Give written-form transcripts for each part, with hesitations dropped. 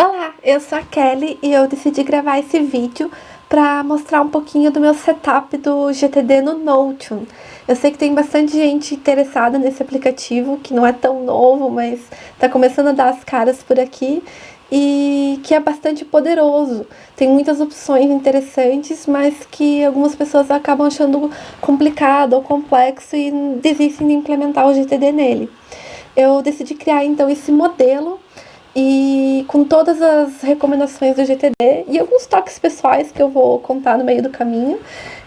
Olá, eu sou a Kelly e eu decidi gravar esse vídeo para mostrar um pouquinho do meu setup do GTD no Notion. Eu sei que tem bastante gente interessada nesse aplicativo, que não é tão novo, mas está começando a dar as caras por aqui e que é bastante poderoso. Tem muitas opções interessantes, mas que algumas pessoas acabam achando complicado ou complexo e desistem de implementar o GTD nele. Eu decidi criar então esse modelo e com todas as recomendações do GTD e alguns toques pessoais que eu vou contar no meio do caminho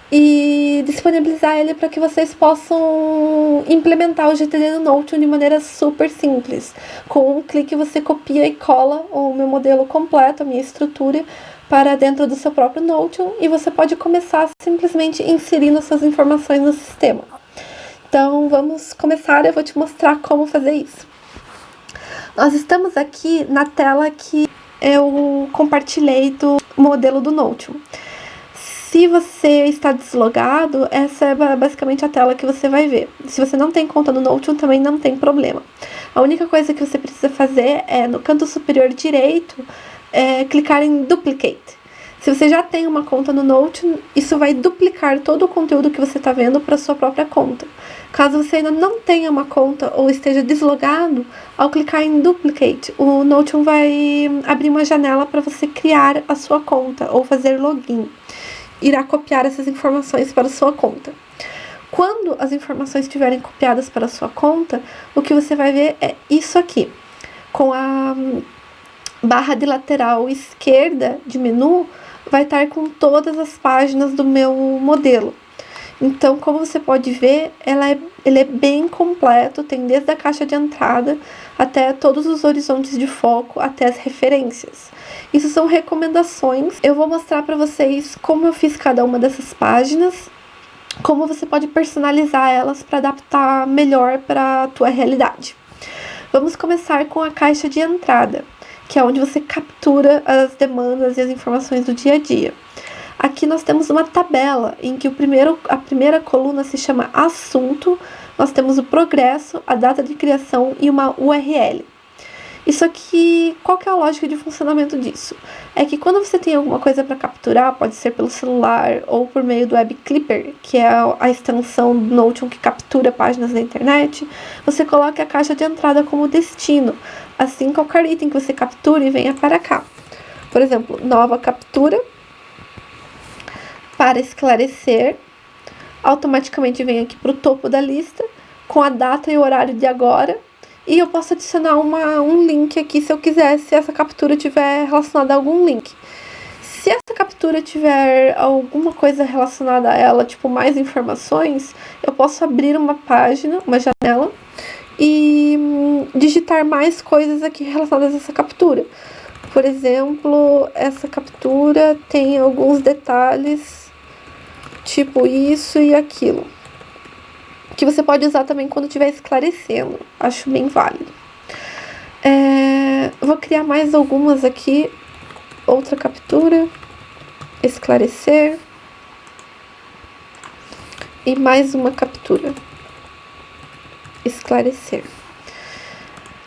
e disponibilizar ele para que vocês possam implementar o GTD no Notion de maneira super simples. Com um clique você copia e cola o meu modelo completo, a minha estrutura, para dentro do seu próprio Notion e você pode começar simplesmente inserindo suas informações no sistema. Então vamos começar, eu vou te mostrar como fazer isso. Nós estamos aqui na tela que eu compartilhei do modelo do Notion. Se você está deslogado, essa é basicamente a tela que você vai ver. Se você não tem conta no Notion, também não tem problema. A única coisa que você precisa fazer é, no canto superior direito, clicar em Duplicate. Se você já tem uma conta no Notion, isso vai duplicar todo o conteúdo que você está vendo para sua própria conta. Caso você ainda não tenha uma conta ou esteja deslogado, ao clicar em Duplicate, o Notion vai abrir uma janela para você criar a sua conta ou fazer login. Irá copiar essas informações para a sua conta. Quando as informações estiverem copiadas para a sua conta, o que você vai ver é isso aqui. Com a barra de lateral esquerda de menu, vai estar com todas as páginas do meu modelo. Então, como você pode ver, ele é bem completo, tem desde a caixa de entrada até todos os horizontes de foco, até as referências. Isso são recomendações. Eu vou mostrar para vocês como eu fiz cada uma dessas páginas, como você pode personalizar elas para adaptar melhor para a tua realidade. Vamos começar com a caixa de entrada, que é onde você captura as demandas e as informações do dia a dia. Aqui nós temos uma tabela em que a primeira coluna se chama assunto, nós temos o progresso, a data de criação e uma URL. Isso aqui, qual que é a lógica de funcionamento disso? É que quando você tem alguma coisa para capturar, pode ser pelo celular ou por meio do Web Clipper, que é a extensão do Notion que captura páginas da internet, você coloca a caixa de entrada como destino. Assim, qualquer item que você capture venha para cá. Por exemplo, nova captura, para esclarecer, automaticamente vem aqui para o topo da lista, com a data e o horário de agora, e eu posso adicionar um link aqui se eu quiser, se essa captura tiver relacionada a algum link. Se essa captura tiver alguma coisa relacionada a ela, tipo mais informações, eu posso abrir uma página, uma janela, e digitar mais coisas aqui relacionadas a essa captura. Por exemplo, essa captura tem alguns detalhes, tipo isso e aquilo, que você pode usar também quando estiver esclarecendo. Acho bem válido. Vou criar mais algumas aqui. Outra captura, esclarecer, e mais uma captura, esclarecer.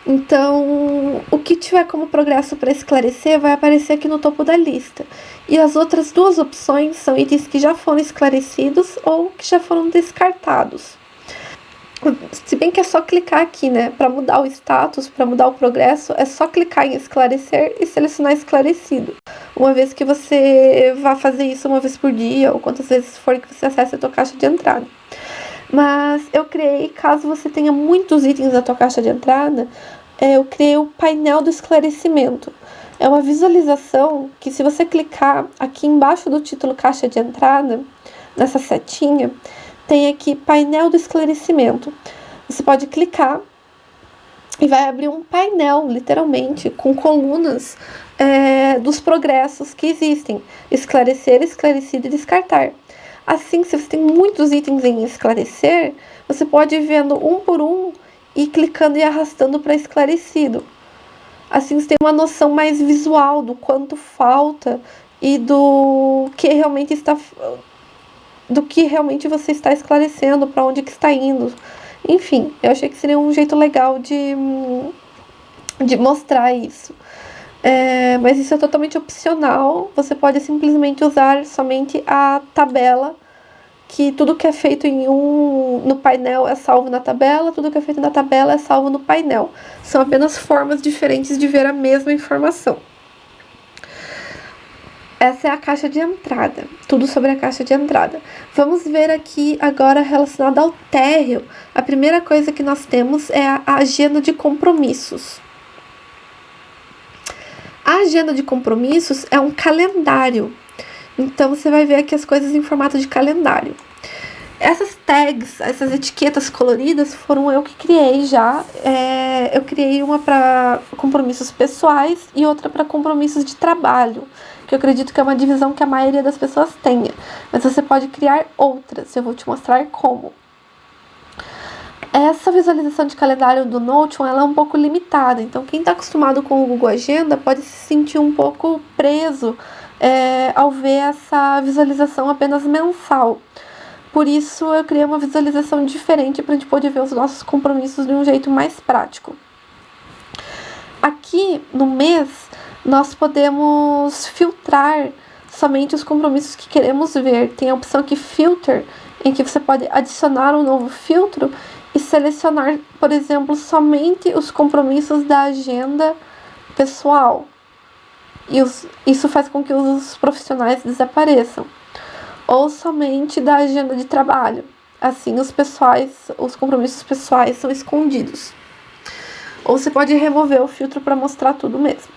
Então, o que tiver como progresso para esclarecer vai aparecer aqui no topo da lista. E as outras duas opções são itens que já foram esclarecidos ou que já foram descartados. Se bem que é só clicar aqui, né? Para mudar o status, para mudar o progresso, é só clicar em esclarecer e selecionar esclarecido. Uma vez que você vai fazer isso uma vez por dia, ou quantas vezes for que você acesse a tua caixa de entrada. Mas eu criei, caso você tenha muitos itens na tua caixa de entrada, eu criei o painel do esclarecimento. É uma visualização que, se você clicar aqui embaixo do título caixa de entrada, nessa setinha, tem aqui painel do esclarecimento. Você pode clicar e vai abrir um painel, literalmente, com colunas dos progressos que existem. Esclarecer, esclarecido e descartar. Assim, se você tem muitos itens em esclarecer, você pode ir vendo um por um e clicando e arrastando para esclarecido. Assim, você tem uma noção mais visual do quanto falta e do que realmente você está esclarecendo, para onde que está indo. Enfim, eu achei que seria um jeito legal de mostrar isso. Mas isso é totalmente opcional. Você pode simplesmente usar somente a tabela, que tudo que é feito no painel é salvo na tabela, tudo que é feito na tabela é salvo no painel. São apenas formas diferentes de ver a mesma informação. Essa é a caixa de entrada, tudo sobre a caixa de entrada. Vamos ver aqui agora relacionado ao térreo. A primeira coisa que nós temos é a agenda de compromissos. A agenda de compromissos é um calendário. Então, você vai ver aqui as coisas em formato de calendário. Essas tags, essas etiquetas coloridas, foram eu que criei já. Eu criei uma para compromissos pessoais e outra para compromissos de trabalho, que eu acredito que é uma divisão que a maioria das pessoas tenha. Mas você pode criar outras, eu vou te mostrar como. Essa visualização de calendário do Notion, ela é um pouco limitada, então quem está acostumado com o Google Agenda pode se sentir um pouco preso ao ver essa visualização apenas mensal. Por isso eu criei uma visualização diferente para a gente poder ver os nossos compromissos de um jeito mais prático. Aqui no mês nós podemos filtrar somente os compromissos que queremos ver. Tem a opção aqui Filter, em que você pode adicionar um novo filtro e selecionar, por exemplo, somente os compromissos da agenda pessoal. Isso faz com que os profissionais desapareçam. Ou somente da agenda de trabalho. Assim, os compromissos pessoais são escondidos. Ou você pode remover o filtro para mostrar tudo mesmo.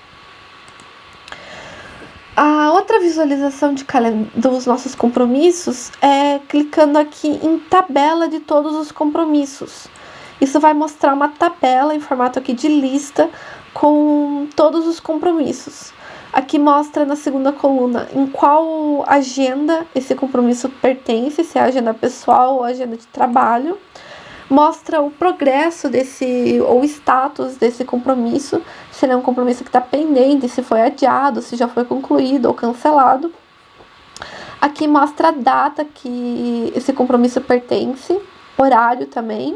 A outra visualização dos nossos compromissos é clicando aqui em tabela de todos os compromissos. Isso vai mostrar uma tabela em formato aqui de lista com todos os compromissos. Aqui mostra na segunda coluna em qual agenda esse compromisso pertence, se é a agenda pessoal ou a agenda de trabalho. Mostra o progresso ou status desse compromisso, se ele é um compromisso que está pendente, se foi adiado, se já foi concluído ou cancelado. Aqui mostra a data que esse compromisso pertence, horário também.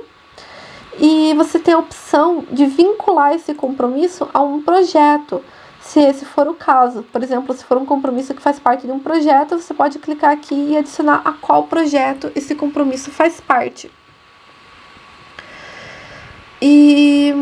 E você tem a opção de vincular esse compromisso a um projeto, se esse for o caso. Por exemplo, se for um compromisso que faz parte de um projeto, você pode clicar aqui e adicionar a qual projeto esse compromisso faz parte. E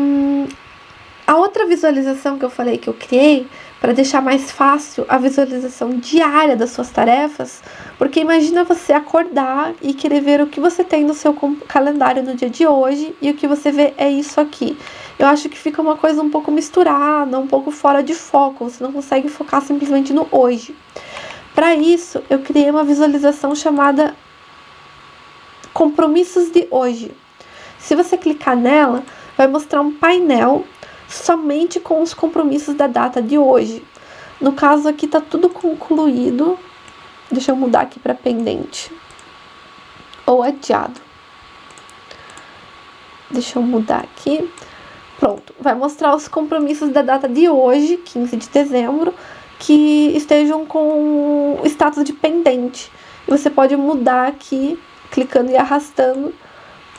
a outra visualização que eu falei que eu criei, para deixar mais fácil a visualização diária das suas tarefas, porque imagina você acordar e querer ver o que você tem no seu calendário no dia de hoje e o que você vê é isso aqui. Eu acho que fica uma coisa um pouco misturada, um pouco fora de foco, você não consegue focar simplesmente no hoje. Para isso, eu criei uma visualização chamada Compromissos de Hoje. Se você clicar nela, vai mostrar um painel somente com os compromissos da data de hoje. No caso aqui tá tudo concluído. Deixa eu mudar aqui para pendente. Ou adiado. Deixa eu mudar aqui. Pronto, vai mostrar os compromissos da data de hoje, 15 de dezembro, que estejam com status de pendente. E você pode mudar aqui, clicando e arrastando,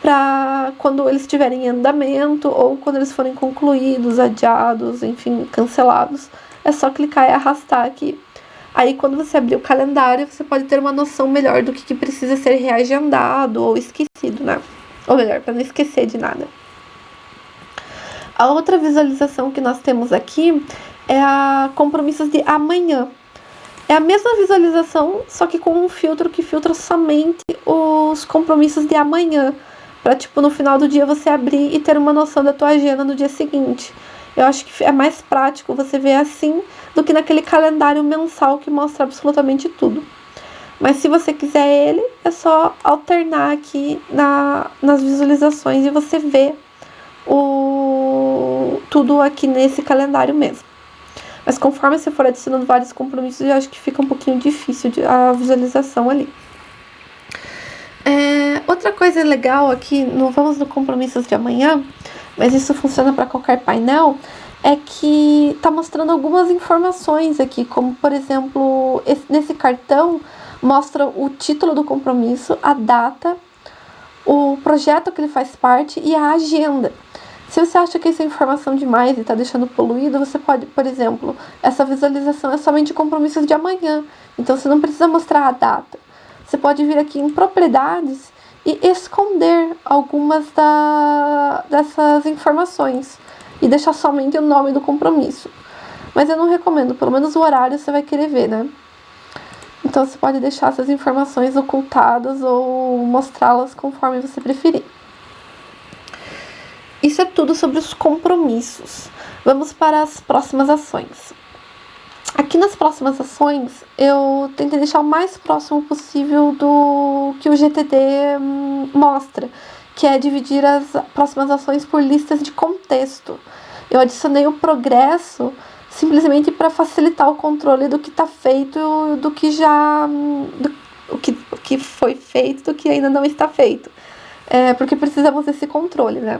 para quando eles estiverem em andamento ou quando eles forem concluídos, adiados, enfim, cancelados. É só clicar e arrastar aqui. Aí, quando você abrir o calendário, você pode ter uma noção melhor do que precisa ser reagendado ou esquecido, né? Ou melhor, para não esquecer de nada. A outra visualização que nós temos aqui é a compromissos de amanhã. É a mesma visualização, só que com um filtro que filtra somente os compromissos de amanhã. Para, no final do dia você abrir e ter uma noção da tua agenda no dia seguinte. Eu acho que é mais prático você ver assim do que naquele calendário mensal que mostra absolutamente tudo. Mas se você quiser ele, é só alternar aqui nas visualizações e você vê tudo aqui nesse calendário mesmo. Mas conforme você for adicionando vários compromissos, eu acho que fica um pouquinho difícil a visualização ali. Outra coisa legal aqui, não vamos no compromissos de amanhã, mas isso funciona para qualquer painel, é que está mostrando algumas informações aqui, como por exemplo, nesse cartão mostra o título do compromisso, a data, o projeto que ele faz parte e a agenda. Se você acha que isso é informação demais e está deixando poluído, você pode, por exemplo, essa visualização é somente compromissos de amanhã, então você não precisa mostrar a data. Você pode vir aqui em propriedades e esconder algumas dessas informações e deixar somente o nome do compromisso. Mas eu não recomendo, pelo menos o horário você vai querer ver, né? Então você pode deixar essas informações ocultadas ou mostrá-las conforme você preferir. Isso é tudo sobre os compromissos. Vamos para as próximas ações. Aqui nas próximas ações, eu tentei deixar o mais próximo possível do que o GTD mostra, que é dividir as próximas ações por listas de contexto. Eu adicionei o progresso simplesmente para facilitar o controle do que está feito, do que já o que foi feito, do que ainda não está feito. Porque precisamos desse controle, né?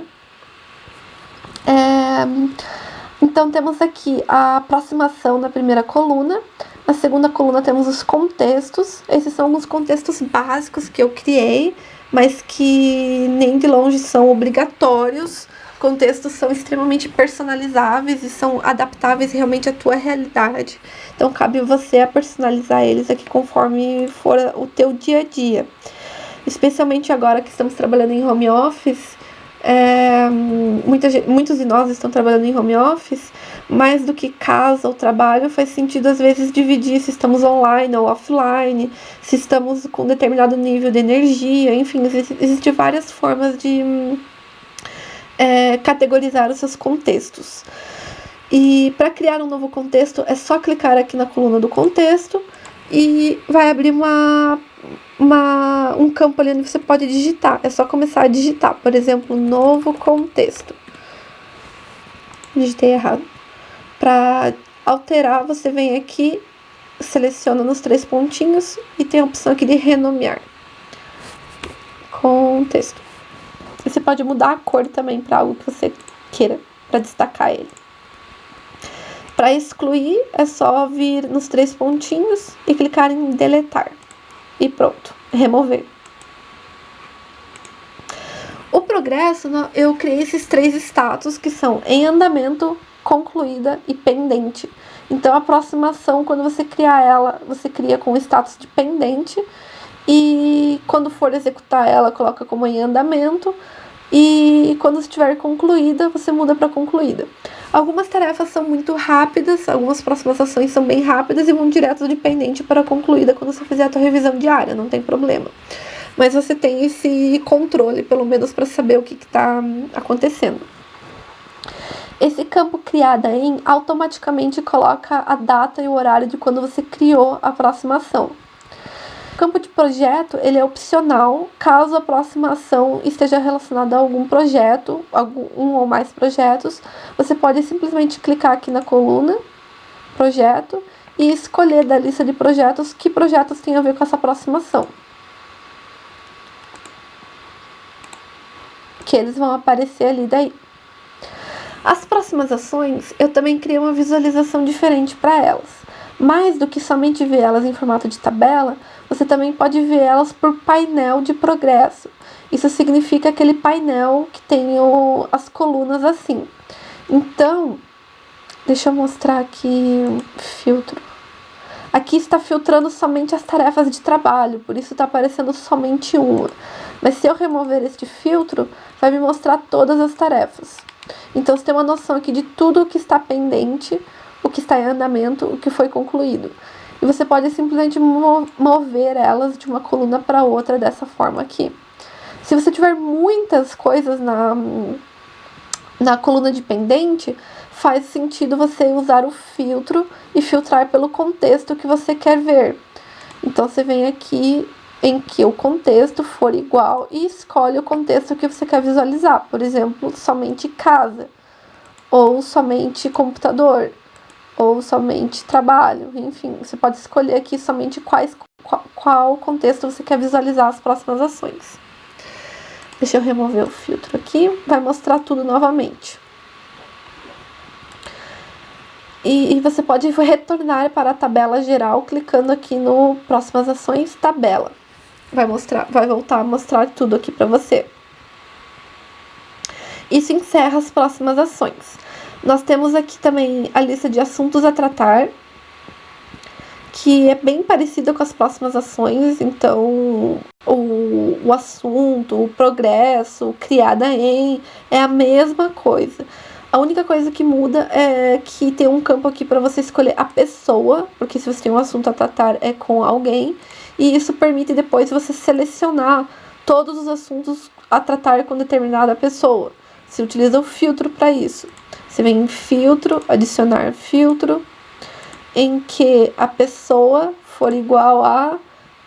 Então temos aqui a aproximação na primeira coluna. Na segunda coluna temos os contextos. Esses são alguns contextos básicos que eu criei, mas que nem de longe são obrigatórios. Contextos são extremamente personalizáveis e são adaptáveis realmente à tua realidade. Então cabe você a personalizar eles aqui conforme for o teu dia a dia. Especialmente agora que estamos trabalhando em home office, muitos de nós estão trabalhando em home office, mais do que casa ou trabalho, faz sentido às vezes dividir se estamos online ou offline, se estamos com determinado nível de energia, enfim, existem várias formas de categorizar os seus contextos. E para criar um novo contexto é só clicar aqui na coluna do contexto e vai abrir um campo ali onde você pode digitar. É só começar a digitar, por exemplo, novo contexto. Digitei errado. Para alterar, você vem aqui, seleciona nos 3 pontinhos e tem a opção aqui de renomear. Contexto. Você pode mudar a cor também para algo que você queira, para destacar ele. Para excluir, é só vir nos 3 pontinhos e clicar em deletar. E pronto, remover. O progresso, eu criei esses 3 status que são em andamento, concluída e pendente. Então a aproximação, quando você criar ela, você cria com o status de pendente e quando for executar ela, coloca como em andamento e quando estiver concluída, você muda para concluída. Algumas tarefas são muito rápidas, algumas próximas ações são bem rápidas e vão direto de pendente para concluída quando você fizer a tua revisão diária, não tem problema. Mas você tem esse controle, pelo menos, para saber o que está acontecendo. Esse campo criado em automaticamente coloca a data e o horário de quando você criou a próxima ação. O campo de projeto, ele é opcional, caso a próxima ação esteja relacionada a algum projeto, um ou mais projetos, você pode simplesmente clicar aqui na coluna, projeto, e escolher da lista de projetos que projetos têm a ver com essa próxima ação. Que eles vão aparecer ali daí. As próximas ações, eu também criei uma visualização diferente para elas. Mais do que somente ver elas em formato de tabela, você também pode ver elas por painel de progresso. Isso significa aquele painel que tem as colunas assim. Então, deixa eu mostrar aqui o filtro. Aqui está filtrando somente as tarefas de trabalho, por isso está aparecendo somente uma. Mas se eu remover este filtro, vai me mostrar todas as tarefas. Então, você tem uma noção aqui de tudo o que está pendente, o que está em andamento, o que foi concluído. E você pode simplesmente mover elas de uma coluna para outra dessa forma aqui. Se você tiver muitas coisas na coluna de pendente, faz sentido você usar o filtro e filtrar pelo contexto que você quer ver. Então, você vem aqui em que o contexto for igual e escolhe o contexto que você quer visualizar. Por exemplo, somente casa, ou somente computador, ou somente trabalho, enfim, você pode escolher aqui somente qual contexto você quer visualizar as próximas ações. Deixa eu remover o filtro aqui, vai mostrar tudo novamente. E você pode retornar para a tabela geral, clicando aqui no próximas ações, tabela. Vai voltar a mostrar tudo aqui para você. Isso encerra as próximas ações. Nós temos aqui também a lista de assuntos a tratar, que é bem parecida com as próximas ações. Então, o assunto, o progresso, criada em, é a mesma coisa. A única coisa que muda é que tem um campo aqui para você escolher a pessoa, porque se você tem um assunto a tratar é com alguém, e isso permite depois você selecionar todos os assuntos a tratar com determinada pessoa. Você utiliza o filtro para isso. Você vem em filtro, adicionar filtro, em que a pessoa for igual a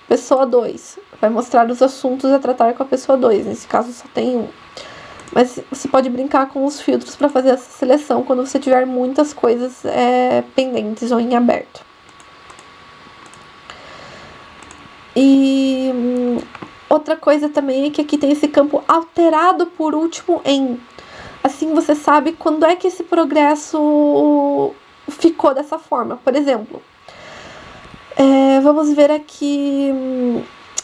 pessoa 2. Vai mostrar os assuntos a tratar com a pessoa 2. Nesse caso só tem um. Mas você pode brincar com os filtros para fazer essa seleção quando você tiver muitas coisas pendentes ou em aberto. E outra coisa também é que aqui tem esse campo alterado por último em. Assim você sabe quando é que esse progresso ficou dessa forma. Por exemplo, vamos ver aqui.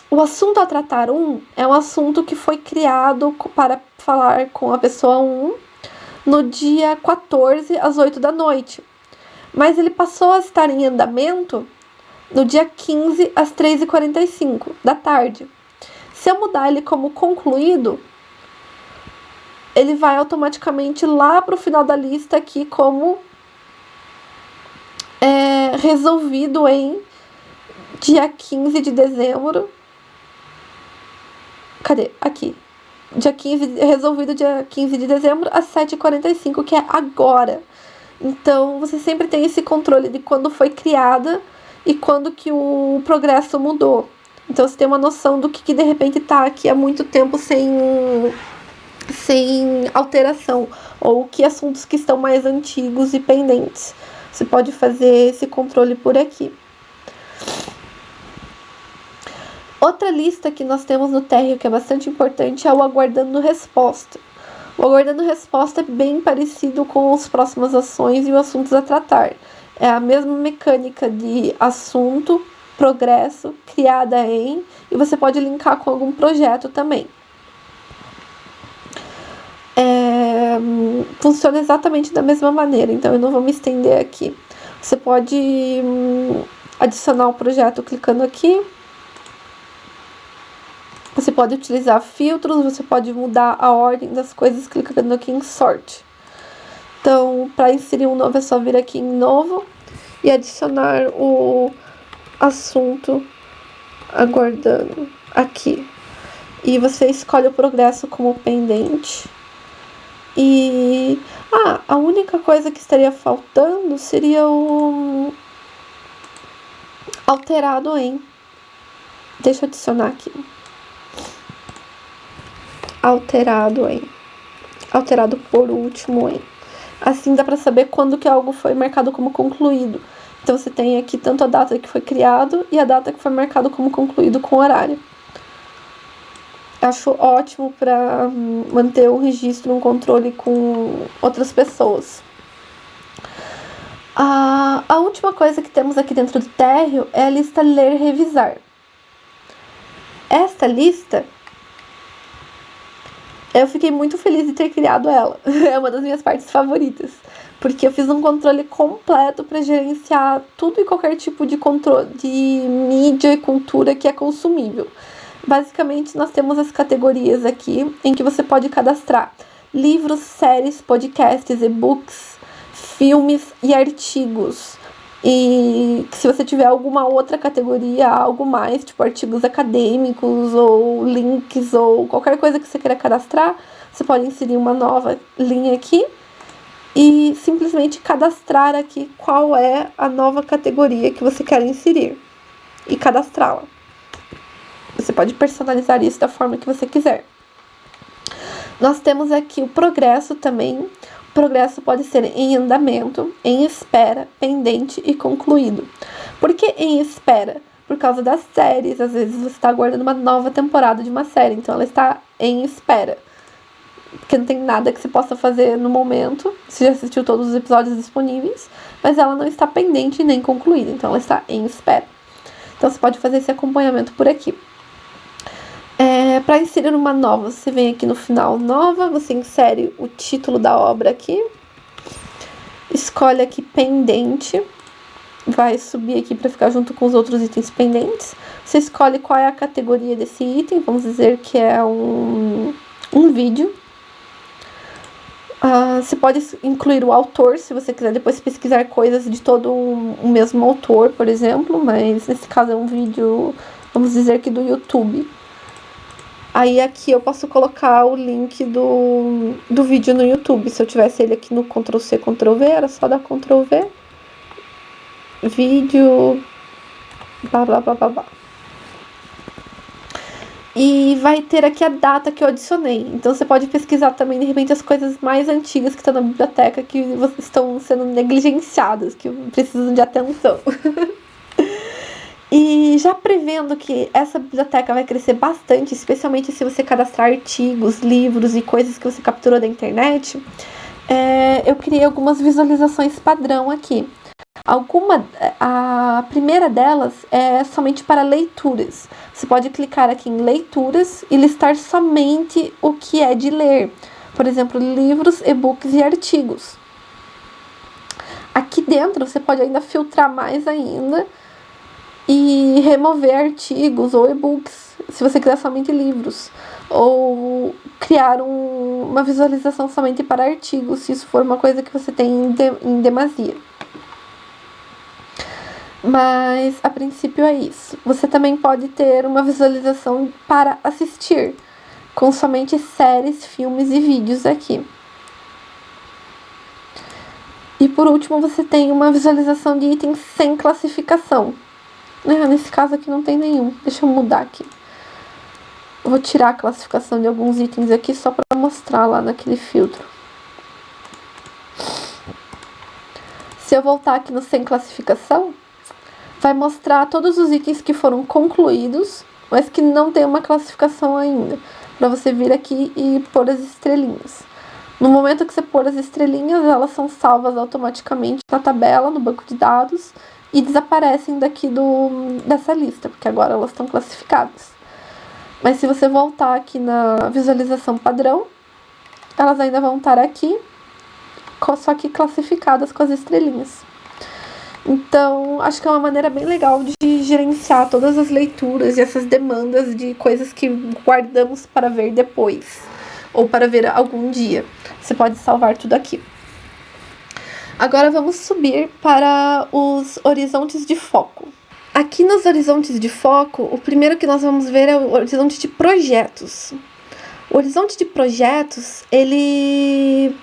O assunto a tratar 1 é um assunto que foi criado para falar com a pessoa 1 no dia 14 às 8 da noite. Mas ele passou a estar em andamento no dia 15 às 3h45 da tarde. Se eu mudar ele como concluído, ele vai automaticamente lá para o final da lista aqui como resolvido em dia 15 de dezembro. Cadê? Aqui. Resolvido dia 15 de dezembro às 7h45, que é agora. Então, você sempre tem esse controle de quando foi criada e quando que o progresso mudou. Então, você tem uma noção do que de repente está aqui há muito tempo sem alteração, ou que assuntos que estão mais antigos e pendentes. Você pode fazer esse controle por aqui. Outra lista que nós temos no térreo que é bastante importante é o aguardando resposta. O aguardando resposta é bem parecido com as próximas ações e os assuntos a tratar. É a mesma mecânica de assunto, progresso, criada em, e você pode linkar com algum projeto também. Funciona exatamente da mesma maneira, então eu não vou me estender aqui. Você pode adicionar o projeto clicando aqui. Você pode utilizar filtros, você pode mudar a ordem das coisas clicando aqui em Sort. Então, para inserir um novo é só vir aqui em Novo e adicionar o assunto aguardando aqui. E você escolhe o progresso como pendente. E a única coisa que estaria faltando seria o alterado em. Deixa eu adicionar aqui. Alterado em. Alterado por último em. Assim dá para saber quando que algo foi marcado como concluído. Então você tem aqui tanto a data que foi criado e a data que foi marcado como concluído com horário. Acho ótimo para manter um registro, um controle com outras pessoas. A última coisa que temos aqui dentro do térreo é a lista ler e revisar. Esta lista, eu fiquei muito feliz de ter criado ela. É uma das minhas partes favoritas. Porque eu fiz um controle completo para gerenciar tudo e qualquer tipo de controle de mídia e cultura que é consumível. Basicamente, nós temos as categorias aqui em que você pode cadastrar livros, séries, podcasts, e-books, filmes e artigos. E se você tiver alguma outra categoria, algo mais, tipo artigos acadêmicos ou links ou qualquer coisa que você queira cadastrar, você pode inserir uma nova linha aqui e simplesmente cadastrar aqui qual é a nova categoria que você quer inserir e cadastrá-la. Você pode personalizar isso da forma que você quiser. Nós temos aqui o progresso também. O progresso pode ser em andamento, em espera, pendente e concluído. Por que em espera? Por causa das séries. Às vezes você está aguardando uma nova temporada de uma série, então ela está em espera. Porque não tem nada que você possa fazer no momento. Você já assistiu todos os episódios disponíveis, mas ela não está pendente nem concluída, então ela está em espera. Então você pode fazer esse acompanhamento por aqui. Para inserir uma nova, você vem aqui no final nova, você insere o título da obra aqui, escolhe aqui pendente, vai subir aqui para ficar junto com os outros itens pendentes. Você escolhe qual é a categoria desse item, vamos dizer que é um vídeo. Você pode incluir o autor, se você quiser depois pesquisar coisas de todo o mesmo autor, por exemplo, mas nesse caso é um vídeo, vamos dizer que do YouTube. Aí aqui eu posso colocar o link do vídeo no YouTube. Se eu tivesse ele aqui no Ctrl+C, Ctrl+V, era só dar Ctrl+V. Vídeo, blá, blá, blá, blá, blá. E vai ter aqui a data que eu adicionei. Então você pode pesquisar também, de repente, as coisas mais antigas que estão na biblioteca, que estão sendo negligenciadas, que precisam de atenção. E já prevendo que essa biblioteca vai crescer bastante, especialmente se você cadastrar artigos, livros e coisas que você capturou da internet, eu criei algumas visualizações padrão aqui. A primeira delas é somente para leituras. Você pode clicar aqui em leituras e listar somente o que é de ler. Por exemplo, livros, e-books e artigos. Aqui dentro você pode ainda filtrar mais ainda e remover artigos ou e-books, se você quiser somente livros. Ou criar uma visualização somente para artigos, se isso for uma coisa que você tem em demasia. Mas, a princípio, é isso. Você também pode ter uma visualização para assistir, com somente séries, filmes e vídeos aqui. E, por último, você tem uma visualização de itens sem classificação. Nesse caso aqui não tem nenhum. Deixa eu mudar aqui. Eu vou tirar a classificação de alguns itens aqui só para mostrar lá naquele filtro. Se eu voltar aqui no sem classificação, vai mostrar todos os itens que foram concluídos, mas que não tem uma classificação ainda, para você vir aqui e pôr as estrelinhas. No momento que você pôr as estrelinhas, elas são salvas automaticamente na tabela, no banco de dados, e desaparecem daqui dessa lista, porque agora elas estão classificadas. Mas se você voltar aqui na visualização padrão, elas ainda vão estar aqui, só que classificadas com as estrelinhas. Então, acho que é uma maneira bem legal de gerenciar todas as leituras e essas demandas de coisas que guardamos para ver depois, ou para ver algum dia. Você pode salvar tudo aqui. Agora vamos subir para os horizontes de foco. Aqui nos horizontes de foco, o primeiro que nós vamos ver é o horizonte de projetos. O horizonte de projetos, ele,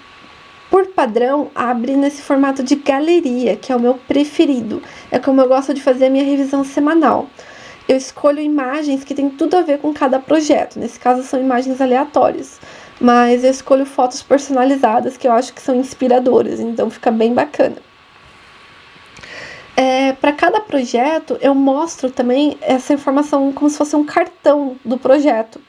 por padrão, abre nesse formato de galeria, que é o meu preferido. É como eu gosto de fazer a minha revisão semanal. Eu escolho imagens que tem tudo a ver com cada projeto. Nesse caso, são imagens aleatórias. Mas eu escolho fotos personalizadas que eu acho que são inspiradoras. Então, fica bem bacana. Para cada projeto, eu mostro também essa informação como se fosse um cartão do projeto.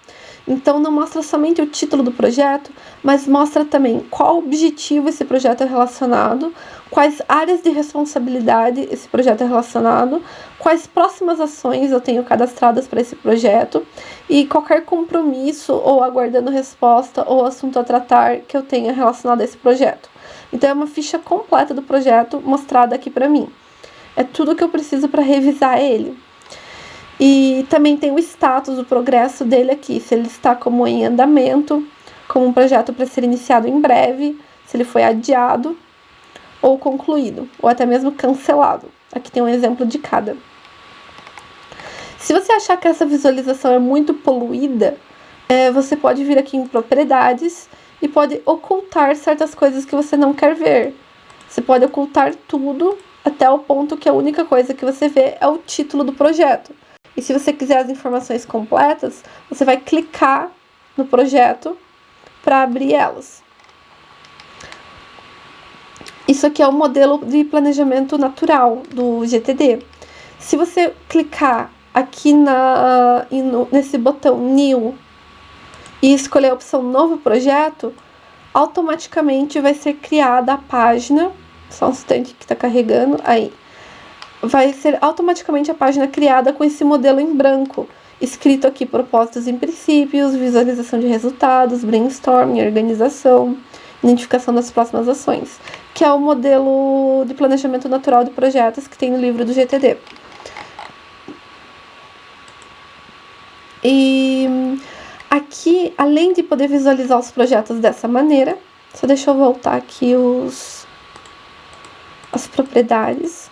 Então, não mostra somente o título do projeto, mas mostra também qual objetivo esse projeto é relacionado, quais áreas de responsabilidade esse projeto é relacionado, quais próximas ações eu tenho cadastradas para esse projeto e qualquer compromisso ou aguardando resposta ou assunto a tratar que eu tenha relacionado a esse projeto. Então, é uma ficha completa do projeto mostrada aqui para mim. É tudo que eu preciso para revisar ele. E também tem o status, o progresso dele aqui, se ele está como em andamento, como um projeto para ser iniciado em breve, se ele foi adiado ou concluído, ou até mesmo cancelado. Aqui tem um exemplo de cada. Se você achar que essa visualização é muito poluída, você pode vir aqui em propriedades e pode ocultar certas coisas que você não quer ver. Você pode ocultar tudo até o ponto que a única coisa que você vê é o título do projeto. E se você quiser as informações completas, você vai clicar no projeto para abrir elas. Isso aqui é o modelo de planejamento natural do GTD. Se você clicar aqui nesse botão New e escolher a opção Novo Projeto, automaticamente vai ser criada a página. Só um instante que está carregando. Aí. Vai ser automaticamente a página criada com esse modelo em branco. escrito aqui propósitos e princípios, visualização de resultados, brainstorming, organização, identificação das próximas ações, que é o modelo de planejamento natural de projetos que tem no livro do GTD. E aqui, além de poder visualizar os projetos dessa maneira, só deixa eu voltar aqui as propriedades.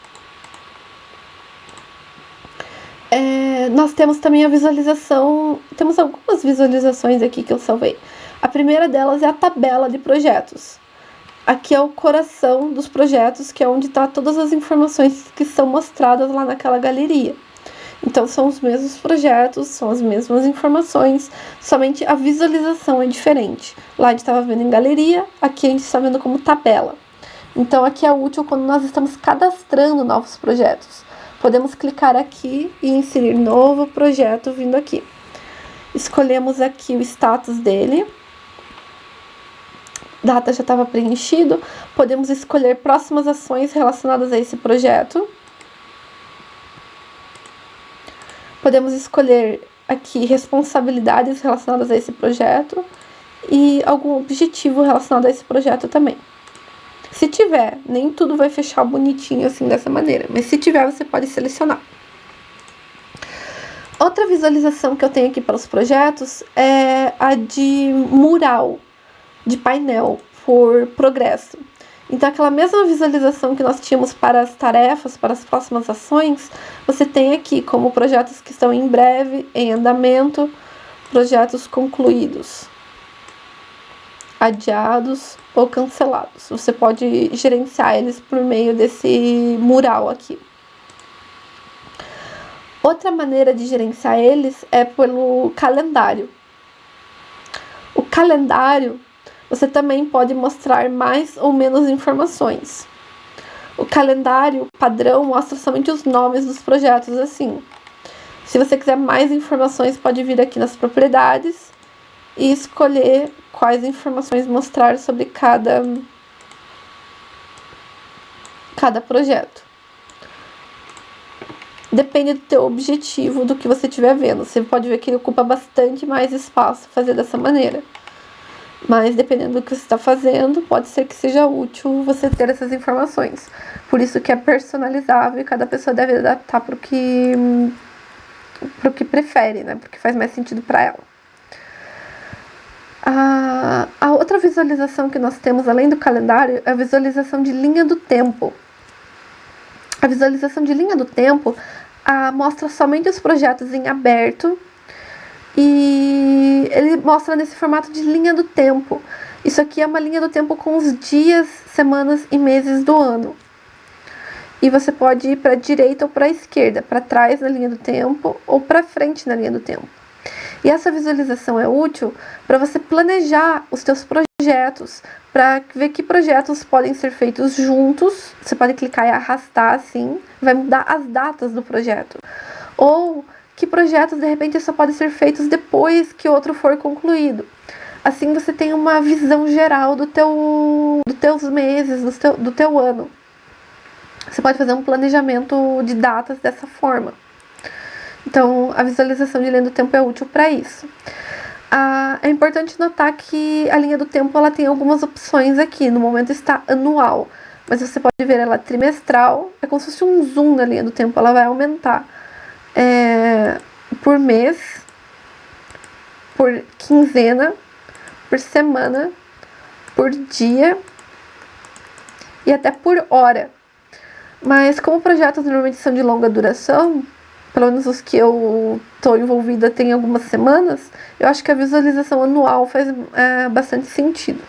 Nós temos também a visualização, temos algumas visualizações aqui que eu salvei. A primeira delas é a tabela de projetos. Aqui é o coração dos projetos, que é onde está todas as informações que são mostradas lá naquela galeria. Então, são os mesmos projetos, são as mesmas informações, somente a visualização é diferente. Lá a gente estava vendo em galeria, aqui a gente está vendo como tabela. Então, aqui é útil quando nós estamos cadastrando novos projetos. Podemos clicar aqui e inserir novo projeto vindo aqui. Escolhemos aqui o status dele. Data já estava preenchido. Podemos escolher próximas ações relacionadas a esse projeto. Podemos escolher aqui responsabilidades relacionadas a esse projeto e algum objetivo relacionado a esse projeto também. Se tiver, nem tudo vai fechar bonitinho assim dessa maneira, mas se tiver, você pode selecionar. Outra visualização que eu tenho aqui para os projetos é a de mural, de painel por progresso. Então, aquela mesma visualização que nós tínhamos para as tarefas, para as próximas ações, você tem aqui como projetos que estão em breve, em andamento, projetos concluídos, adiados ou cancelados. Você pode gerenciar eles por meio desse mural aqui. Outra maneira de gerenciar eles é pelo calendário. O calendário, você também pode mostrar mais ou menos informações. O calendário padrão mostra somente os nomes dos projetos assim. Se você quiser mais informações, pode vir aqui nas propriedades e escolher quais informações mostrar sobre cada projeto. Depende do teu objetivo, do que você estiver vendo. Você pode ver que ele ocupa bastante mais espaço fazer dessa maneira. Mas dependendo do que você está fazendo, pode ser que seja útil você ter essas informações. Por isso que é personalizável e cada pessoa deve adaptar para o que prefere, né? Porque faz mais sentido para ela. A outra visualização que nós temos, além do calendário, é a visualização de linha do tempo. A visualização de linha do tempo mostra somente os projetos em aberto e ele mostra nesse formato de linha do tempo. Isso aqui é uma linha do tempo com os dias, semanas e meses do ano. E você pode ir para a direita ou para a esquerda, para trás na linha do tempo ou para frente na linha do tempo. E essa visualização é útil para você planejar os seus projetos, para ver que projetos podem ser feitos juntos. Você pode clicar e arrastar assim, vai mudar as datas do projeto. Ou que projetos de repente só podem ser feitos depois que outro for concluído. Assim você tem uma visão geral dos teus meses, do teu ano. Você pode fazer um planejamento de datas dessa forma. Então, a visualização de linha do tempo é útil para isso. É importante notar que a linha do tempo ela tem algumas opções aqui. No momento está anual, mas você pode ver ela trimestral. É como se fosse um zoom na linha do tempo, ela vai aumentar por mês, por quinzena, por semana, por dia e até por hora. Mas como projetos normalmente são de longa duração, pelo menos os que eu estou envolvida tem algumas semanas, eu acho que a visualização anual faz bastante sentido.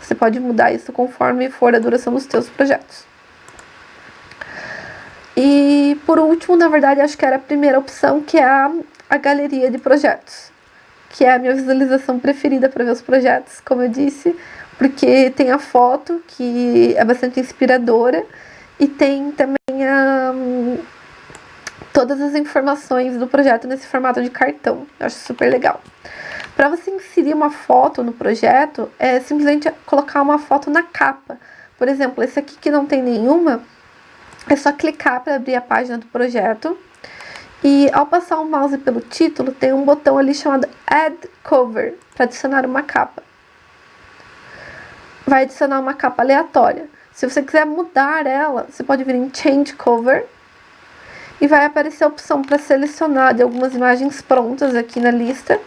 Você pode mudar isso conforme for a duração dos teus projetos. E por último, na verdade, acho que era a primeira opção, que é a galeria de projetos, que é a minha visualização preferida para ver os projetos, como eu disse, porque tem a foto, que é bastante inspiradora, e tem também todas as informações do projeto nesse formato de cartão. Eu acho super legal. Para você inserir uma foto no projeto, é simplesmente colocar uma foto na capa. Por exemplo, esse aqui que não tem nenhuma, é só clicar para abrir a página do projeto E ao passar o mouse pelo título, tem um botão ali chamado Add Cover, para adicionar uma capa. Vai adicionar uma capa aleatória. Se você quiser mudar ela, você pode vir em Change Cover e vai aparecer a opção para selecionar de algumas imagens prontas aqui na lista.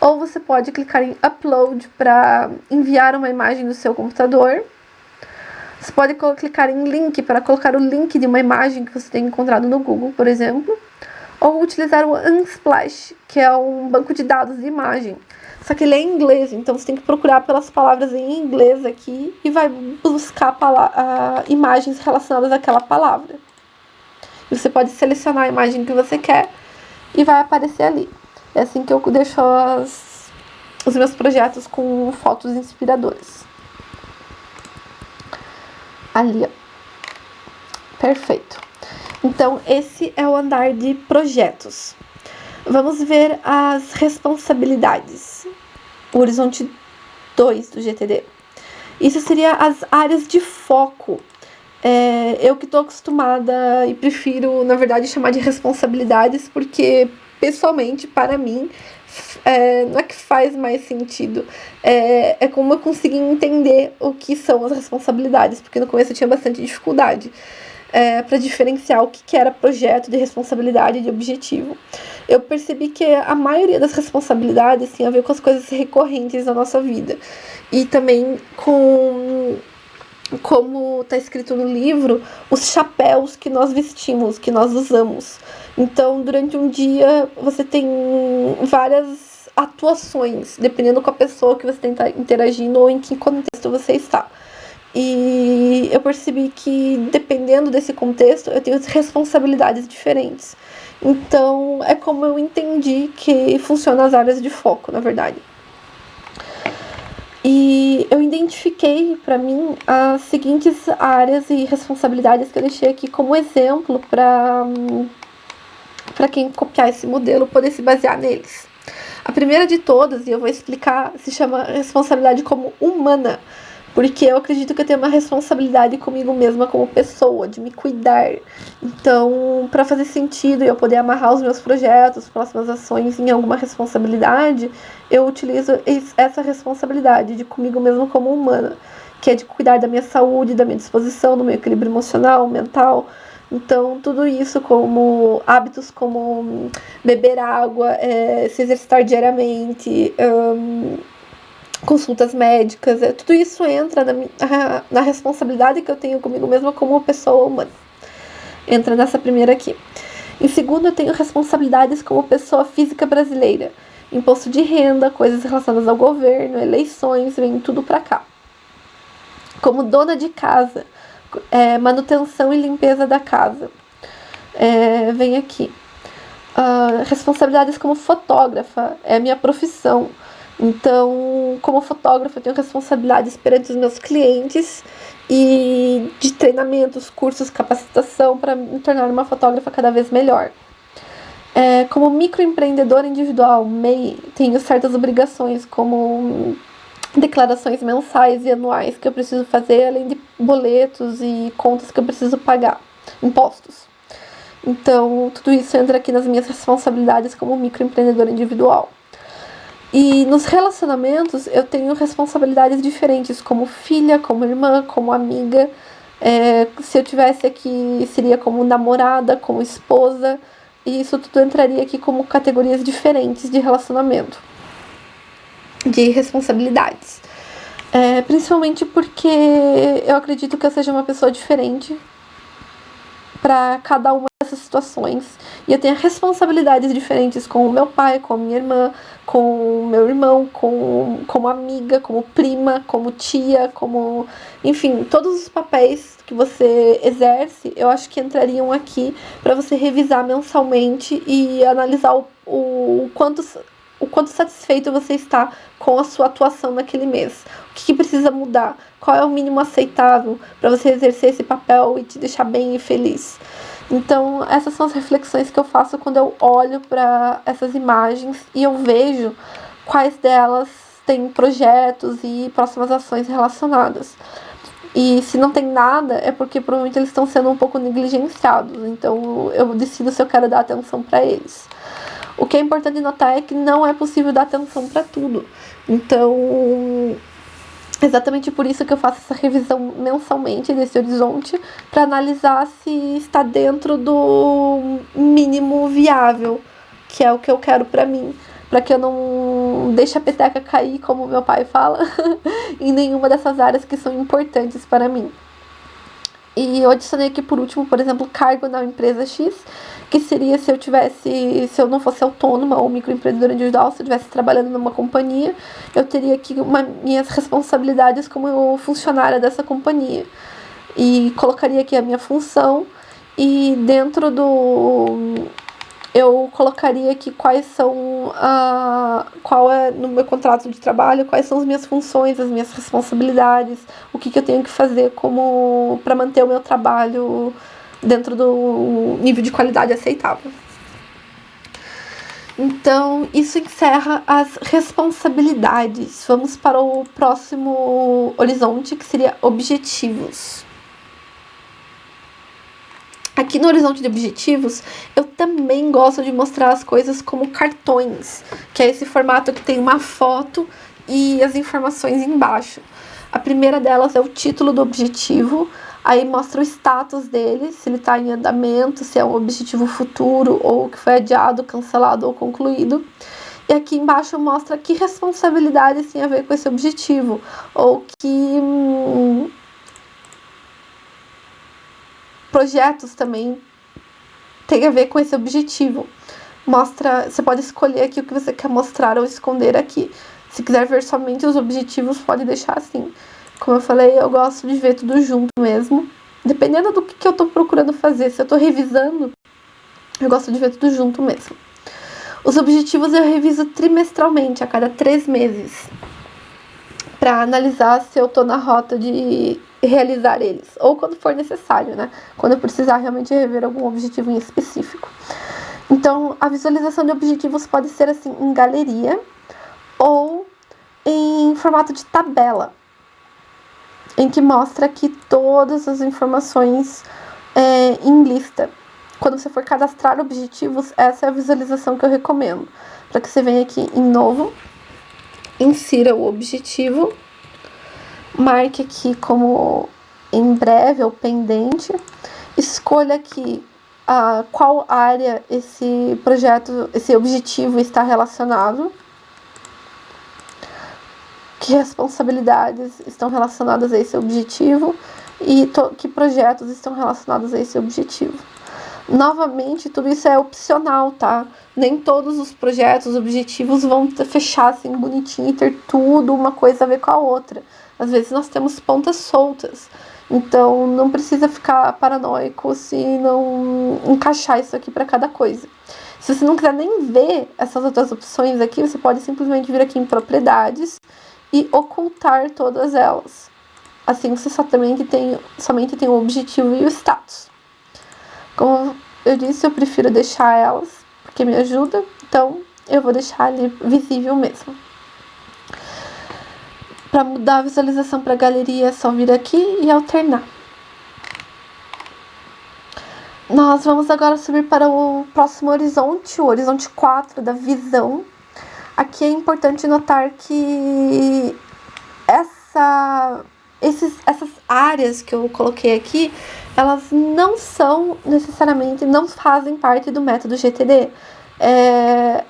Ou você pode clicar em Upload para enviar uma imagem do seu computador. Você pode clicar em Link para colocar o link de uma imagem que você tem encontrado no Google, por exemplo. Ou utilizar o Unsplash, que é um banco de dados de imagem. Só que ele é em inglês, então você tem que procurar pelas palavras em inglês aqui e vai buscar imagens relacionadas àquela palavra. E você pode selecionar a imagem que você quer e vai aparecer ali. É assim que eu deixo os meus projetos com fotos inspiradoras. Ali, ó. Perfeito. Então, esse é o andar de projetos. Vamos ver as responsabilidades. O horizonte 2 do GTD. Isso seria as áreas de foco. Eu que estou acostumada e prefiro, na verdade, chamar de responsabilidades, porque, pessoalmente, para mim, não é que faz mais sentido. É como eu consegui entender o que são as responsabilidades, porque no começo eu tinha bastante dificuldade para diferenciar o que era projeto de responsabilidade e de objetivo. Eu percebi que a maioria das responsabilidades tem a ver com as coisas recorrentes da nossa vida. E também com, como está escrito no livro, os chapéus que nós vestimos, que nós usamos. Então, durante um dia, você tem várias atuações, dependendo com a pessoa que você está interagindo ou em que contexto você está. E eu percebi que, dependendo desse contexto, eu tenho responsabilidades diferentes. Então, é como eu entendi que funcionam as áreas de foco, na verdade. E eu identifiquei, para mim, as seguintes áreas e responsabilidades que eu deixei aqui como exemplo para quem copiar esse modelo poder se basear neles. A primeira de todas, e eu vou explicar, se chama responsabilidade como humana, porque eu acredito que eu tenho uma responsabilidade comigo mesma como pessoa, de me cuidar. Então, para fazer sentido e eu poder amarrar os meus projetos, próximas ações em alguma responsabilidade, eu utilizo essa responsabilidade de comigo mesma como humana, que é de cuidar da minha saúde, da minha disposição, do meu equilíbrio emocional, mental. Então, tudo isso como hábitos como beber água, se exercitar diariamente, consultas médicas, tudo isso entra na responsabilidade que eu tenho comigo mesma como pessoa humana. Entra nessa primeira aqui. Em segundo, eu tenho responsabilidades como pessoa física brasileira. Imposto de renda, coisas relacionadas ao governo, eleições, vem tudo pra cá. Como dona de casa, manutenção e limpeza da casa, vem aqui. Responsabilidades como fotógrafa, é a minha profissão. Então, como fotógrafa, eu tenho responsabilidades perante os meus clientes e de treinamentos, cursos, capacitação para me tornar uma fotógrafa cada vez melhor. Como microempreendedora individual, MEI, tenho certas obrigações como declarações mensais e anuais que eu preciso fazer, além de boletos e contas que eu preciso pagar, impostos. Então, tudo isso entra aqui nas minhas responsabilidades como microempreendedora individual. E nos relacionamentos, eu tenho responsabilidades diferentes, como filha, como irmã, como amiga. Se eu tivesse aqui, seria como namorada, como esposa. E isso tudo entraria aqui como categorias diferentes de relacionamento, de responsabilidades. Principalmente porque eu acredito que eu seja uma pessoa diferente para cada uma dessas situações. E eu tenho responsabilidades diferentes com o meu pai, com a minha irmã, com o meu irmão, como amiga, como prima, como tia, como... Enfim, todos os papéis que você exerce, eu acho que entrariam aqui para você revisar mensalmente e analisar o quanto satisfeito você está com a sua atuação naquele mês. O que precisa mudar? Qual é o mínimo aceitável para você exercer esse papel e te deixar bem e feliz? Então, essas são as reflexões que eu faço quando eu olho para essas imagens e eu vejo quais delas têm projetos e próximas ações relacionadas. E se não tem nada, é porque provavelmente eles estão sendo um pouco negligenciados. Então eu decido se eu quero dar atenção para eles. O que é importante notar é que não é possível dar atenção para tudo. Então, exatamente por isso que eu faço essa revisão mensalmente desse horizonte, para analisar se está dentro do mínimo viável, que é o que eu quero para mim, para que eu não deixe a peteca cair, como meu pai fala, em nenhuma dessas áreas que são importantes para mim. E eu adicionei aqui por último, por exemplo, cargo na empresa X, que seria se eu não fosse autônoma ou microempreendedora individual, se eu estivesse trabalhando numa companhia, eu teria aqui minhas responsabilidades como funcionária dessa companhia. E colocaria aqui a minha função e dentro eu colocaria aqui qual é no meu contrato de trabalho, quais são as minhas funções, as minhas responsabilidades, o que eu tenho que fazer para manter o meu trabalho dentro do nível de qualidade aceitável. Então, isso encerra as responsabilidades. Vamos para o próximo horizonte, que seria objetivos. Aqui no horizonte de objetivos, eu também gosto de mostrar as coisas como cartões, que é esse formato que tem uma foto e as informações embaixo. A primeira delas é o título do objetivo, aí mostra o status dele, se ele está em andamento, se é um objetivo futuro, ou que foi adiado, cancelado ou concluído. E aqui embaixo mostra que responsabilidades tem a ver com esse objetivo, ou que projetos também tem a ver com esse objetivo. Você pode escolher aqui o que você quer mostrar ou esconder aqui. Se quiser ver somente os objetivos, pode deixar assim. Como eu falei, eu gosto de ver tudo junto mesmo. Dependendo do que eu estou procurando fazer. Se eu estou revisando, eu gosto de ver tudo junto mesmo. Os objetivos eu reviso trimestralmente, a cada 3 meses. Para analisar se eu estou na rota de realizar eles, ou quando for necessário, né? Quando eu precisar realmente rever algum objetivo em específico. Então, a visualização de objetivos pode ser assim, em galeria ou em formato de tabela, em que mostra aqui todas as informações em lista. Quando você for cadastrar objetivos, essa é a visualização que eu recomendo. Para que você venha aqui em novo, insira o objetivo, marque aqui como em breve ou pendente, escolha aqui qual área esse projeto, esse objetivo está relacionado, que responsabilidades estão relacionadas a esse objetivo e que projetos estão relacionados a esse objetivo. Novamente, tudo isso é opcional, tá? Nem todos os projetos, objetivos vão fechar assim bonitinho e ter tudo uma coisa a ver com a outra. Às vezes nós temos pontas soltas, então não precisa ficar paranoico se não encaixar isso aqui para cada coisa. Se você não quiser nem ver essas outras opções aqui, você pode simplesmente vir aqui em propriedades e ocultar todas elas. Assim você somente tem o objetivo e o status. Como eu disse, eu prefiro deixar elas, porque me ajuda, então eu vou deixar ali visível mesmo. Para mudar a visualização para a galeria é só vir aqui e alternar. Nós vamos agora subir para o próximo horizonte, o horizonte 4 da visão. Aqui é importante notar que essas áreas que eu coloquei aqui, elas não fazem parte do método GTD.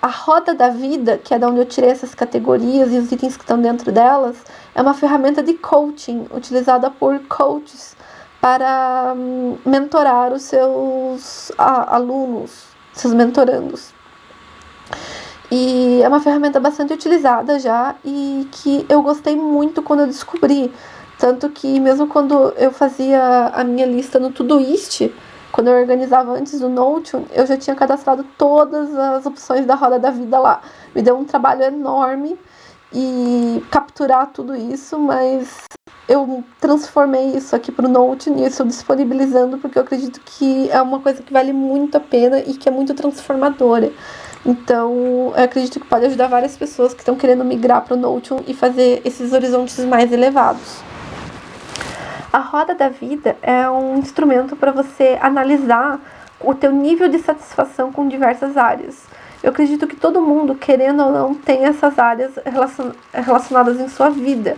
A roda da vida, que é da onde eu tirei essas categorias e os itens que estão dentro delas, é uma ferramenta de coaching utilizada por coaches para mentorar os seus alunos, seus mentorandos. E é uma ferramenta bastante utilizada já e que eu gostei muito quando eu descobri. Tanto que mesmo quando eu fazia a minha lista no Todoist, quando eu organizava antes do Notion, eu já tinha cadastrado todas as opções da roda da vida lá. Me deu um trabalho enorme e capturar tudo isso, mas eu transformei isso aqui para o Notion e estou disponibilizando porque eu acredito que é uma coisa que vale muito a pena e que é muito transformadora. Então, eu acredito que pode ajudar várias pessoas que estão querendo migrar para o Notion e fazer esses horizontes mais elevados. A roda da vida é um instrumento para você analisar o teu nível de satisfação com diversas áreas. Eu acredito que todo mundo, querendo ou não, tem essas áreas relacionadas em sua vida.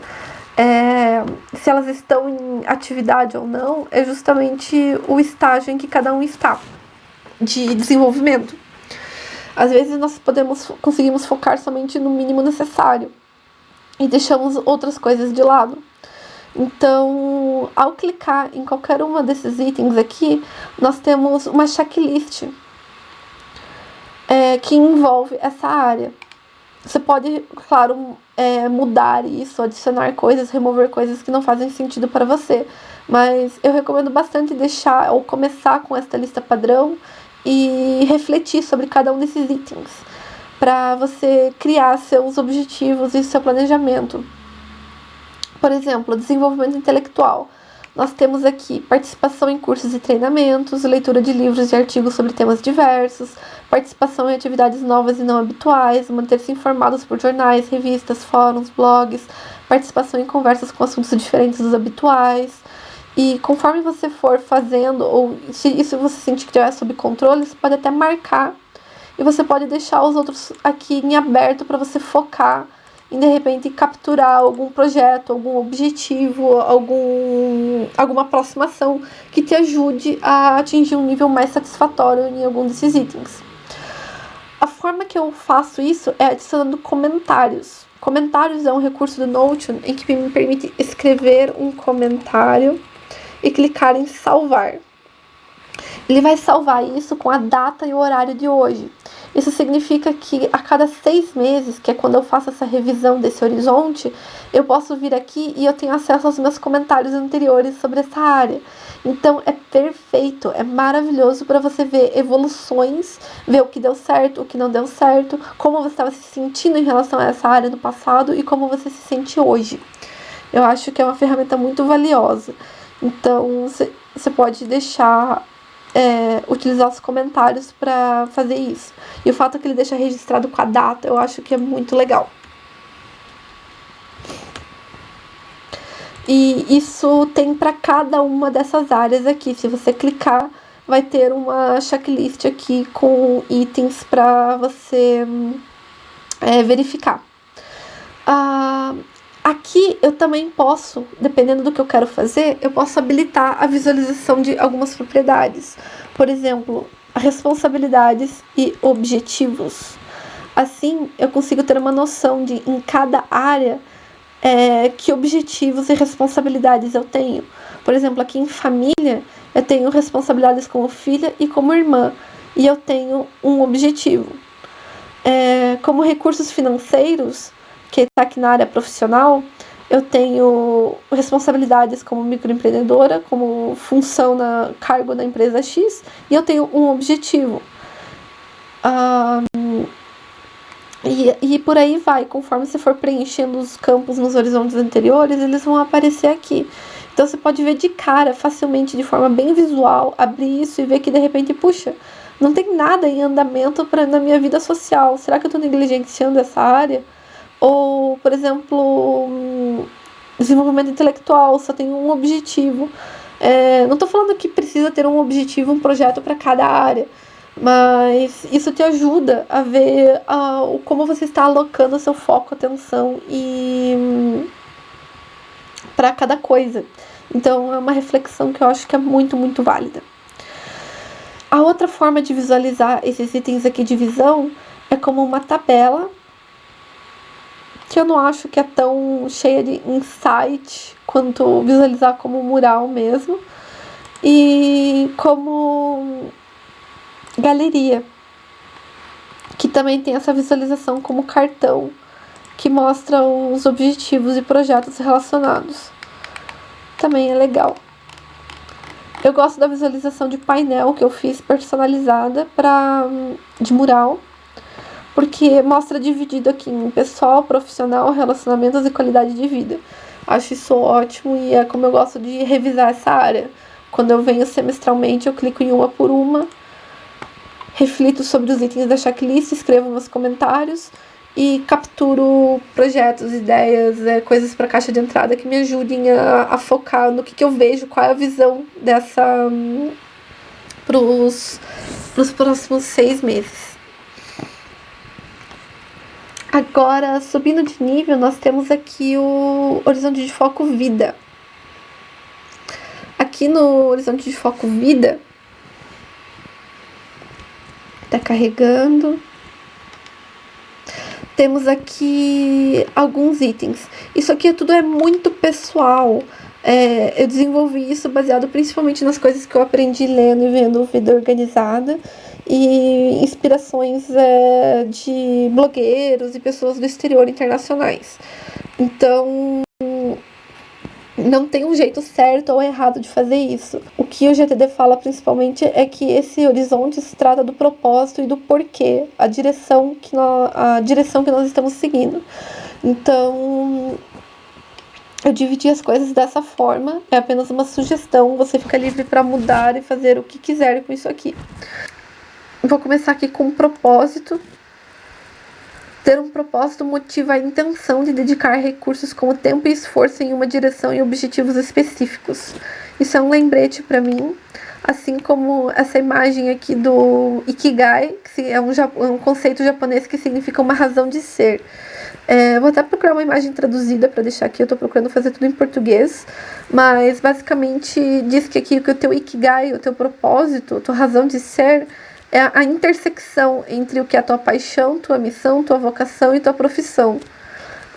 Se elas estão em atividade ou não, é justamente o estágio em que cada um está de desenvolvimento. Às vezes nós conseguimos focar somente no mínimo necessário e deixamos outras coisas de lado. Então, ao clicar em qualquer uma desses itens aqui, nós temos uma checklist que envolve essa área. Você pode, claro, mudar isso, adicionar coisas, remover coisas que não fazem sentido para você. Mas eu recomendo bastante deixar ou começar com esta lista padrão e refletir sobre cada um desses itens, para você criar seus objetivos e seu planejamento. Por exemplo, desenvolvimento intelectual. Nós temos aqui participação em cursos e treinamentos, leitura de livros e artigos sobre temas diversos, participação em atividades novas e não habituais, manter-se informados por jornais, revistas, fóruns, blogs, participação em conversas com assuntos diferentes dos habituais. E conforme você for fazendo, ou se isso você sentir que já é sob controle, você pode até marcar e você pode deixar os outros aqui em aberto para você focar em, de repente, capturar algum projeto, algum objetivo, alguma aproximação que te ajude a atingir um nível mais satisfatório em algum desses itens. A forma que eu faço isso é adicionando comentários. Comentários é um recurso do Notion em que me permite escrever um comentário e clicar em salvar. Ele vai salvar isso com a data e o horário de hoje. Isso significa que a cada 6 meses, que é quando eu faço essa revisão desse horizonte, eu posso vir aqui e eu tenho acesso aos meus comentários anteriores sobre essa área. Então é perfeito, é maravilhoso para você ver evoluções, ver o que deu certo, o que não deu certo, como você estava se sentindo em relação a essa área no passado e como você se sente hoje. Eu acho que é uma ferramenta muito valiosa. Então você pode deixar utilizar os comentários para fazer isso. E o fato que ele deixa registrado com a data, eu acho que é muito legal. E isso tem para cada uma dessas áreas aqui. Se você clicar, vai ter uma checklist aqui com itens para você verificar. Aqui eu também posso, dependendo do que eu quero fazer, eu posso habilitar a visualização de algumas propriedades. Por exemplo, responsabilidades e objetivos. Assim, eu consigo ter uma noção de, em cada área, que objetivos e responsabilidades eu tenho. Por exemplo, aqui em família, eu tenho responsabilidades como filha e como irmã. E eu tenho um objetivo. Como recursos financeiros, que está aqui na área profissional, eu tenho responsabilidades como microempreendedora, como função cargo na empresa X, e eu tenho um objetivo. E por aí vai, conforme você for preenchendo os campos nos horizontes anteriores, eles vão aparecer aqui. Então você pode ver de cara, facilmente, de forma bem visual, abrir isso e ver que de repente, puxa, não tem nada em andamento na minha vida social. Será que eu estou negligenciando essa área? Ou, por exemplo, desenvolvimento intelectual, só tem um objetivo. Não estou falando que precisa ter um objetivo, um projeto para cada área, mas isso te ajuda a ver como você está alocando o seu foco, atenção para cada coisa. Então, é uma reflexão que eu acho que é muito, muito válida. A outra forma de visualizar esses itens aqui de visão é como uma tabela, que eu não acho que é tão cheia de insight quanto visualizar como mural mesmo, e como galeria, que também tem essa visualização como cartão, que mostra os objetivos e projetos relacionados. Também é legal. Eu gosto da visualização de painel que eu fiz personalizada de mural, porque mostra dividido aqui em pessoal, profissional, relacionamentos e qualidade de vida. Acho isso ótimo e é como eu gosto de revisar essa área. Quando eu venho semestralmente, eu clico em uma por uma, reflito sobre os itens da checklist, escrevo meus comentários e capturo projetos, ideias, coisas para caixa de entrada que me ajudem a focar no que eu vejo, qual é a visão dessa pros próximos 6 meses. Agora, subindo de nível, nós temos aqui o horizonte de foco vida. Aqui no horizonte de foco vida, tá carregando. Temos aqui alguns itens. Isso aqui tudo é muito pessoal. Eu desenvolvi isso baseado principalmente nas coisas que eu aprendi lendo e vendo Vida Organizada e inspirações de blogueiros e pessoas do exterior internacionais. Então, não tem um jeito certo ou errado de fazer isso. O que o GTD fala principalmente é que esse horizonte se trata do propósito e do porquê, a direção que nós estamos seguindo. Então, eu dividi as coisas dessa forma, é apenas uma sugestão, você fica livre para mudar e fazer o que quiser com isso aqui. Vou começar aqui com um propósito. Ter um propósito motiva a intenção de dedicar recursos como tempo e esforço em uma direção e objetivos específicos. Isso é um lembrete para mim, assim como essa imagem aqui do Ikigai, que é um conceito japonês que significa uma razão de ser. Vou até procurar uma imagem traduzida para deixar aqui, eu estou procurando fazer tudo em português, mas basicamente diz que aqui que o teu Ikigai, o teu propósito, a tua razão de ser, é a intersecção entre o que é a tua paixão, tua missão, tua vocação e tua profissão.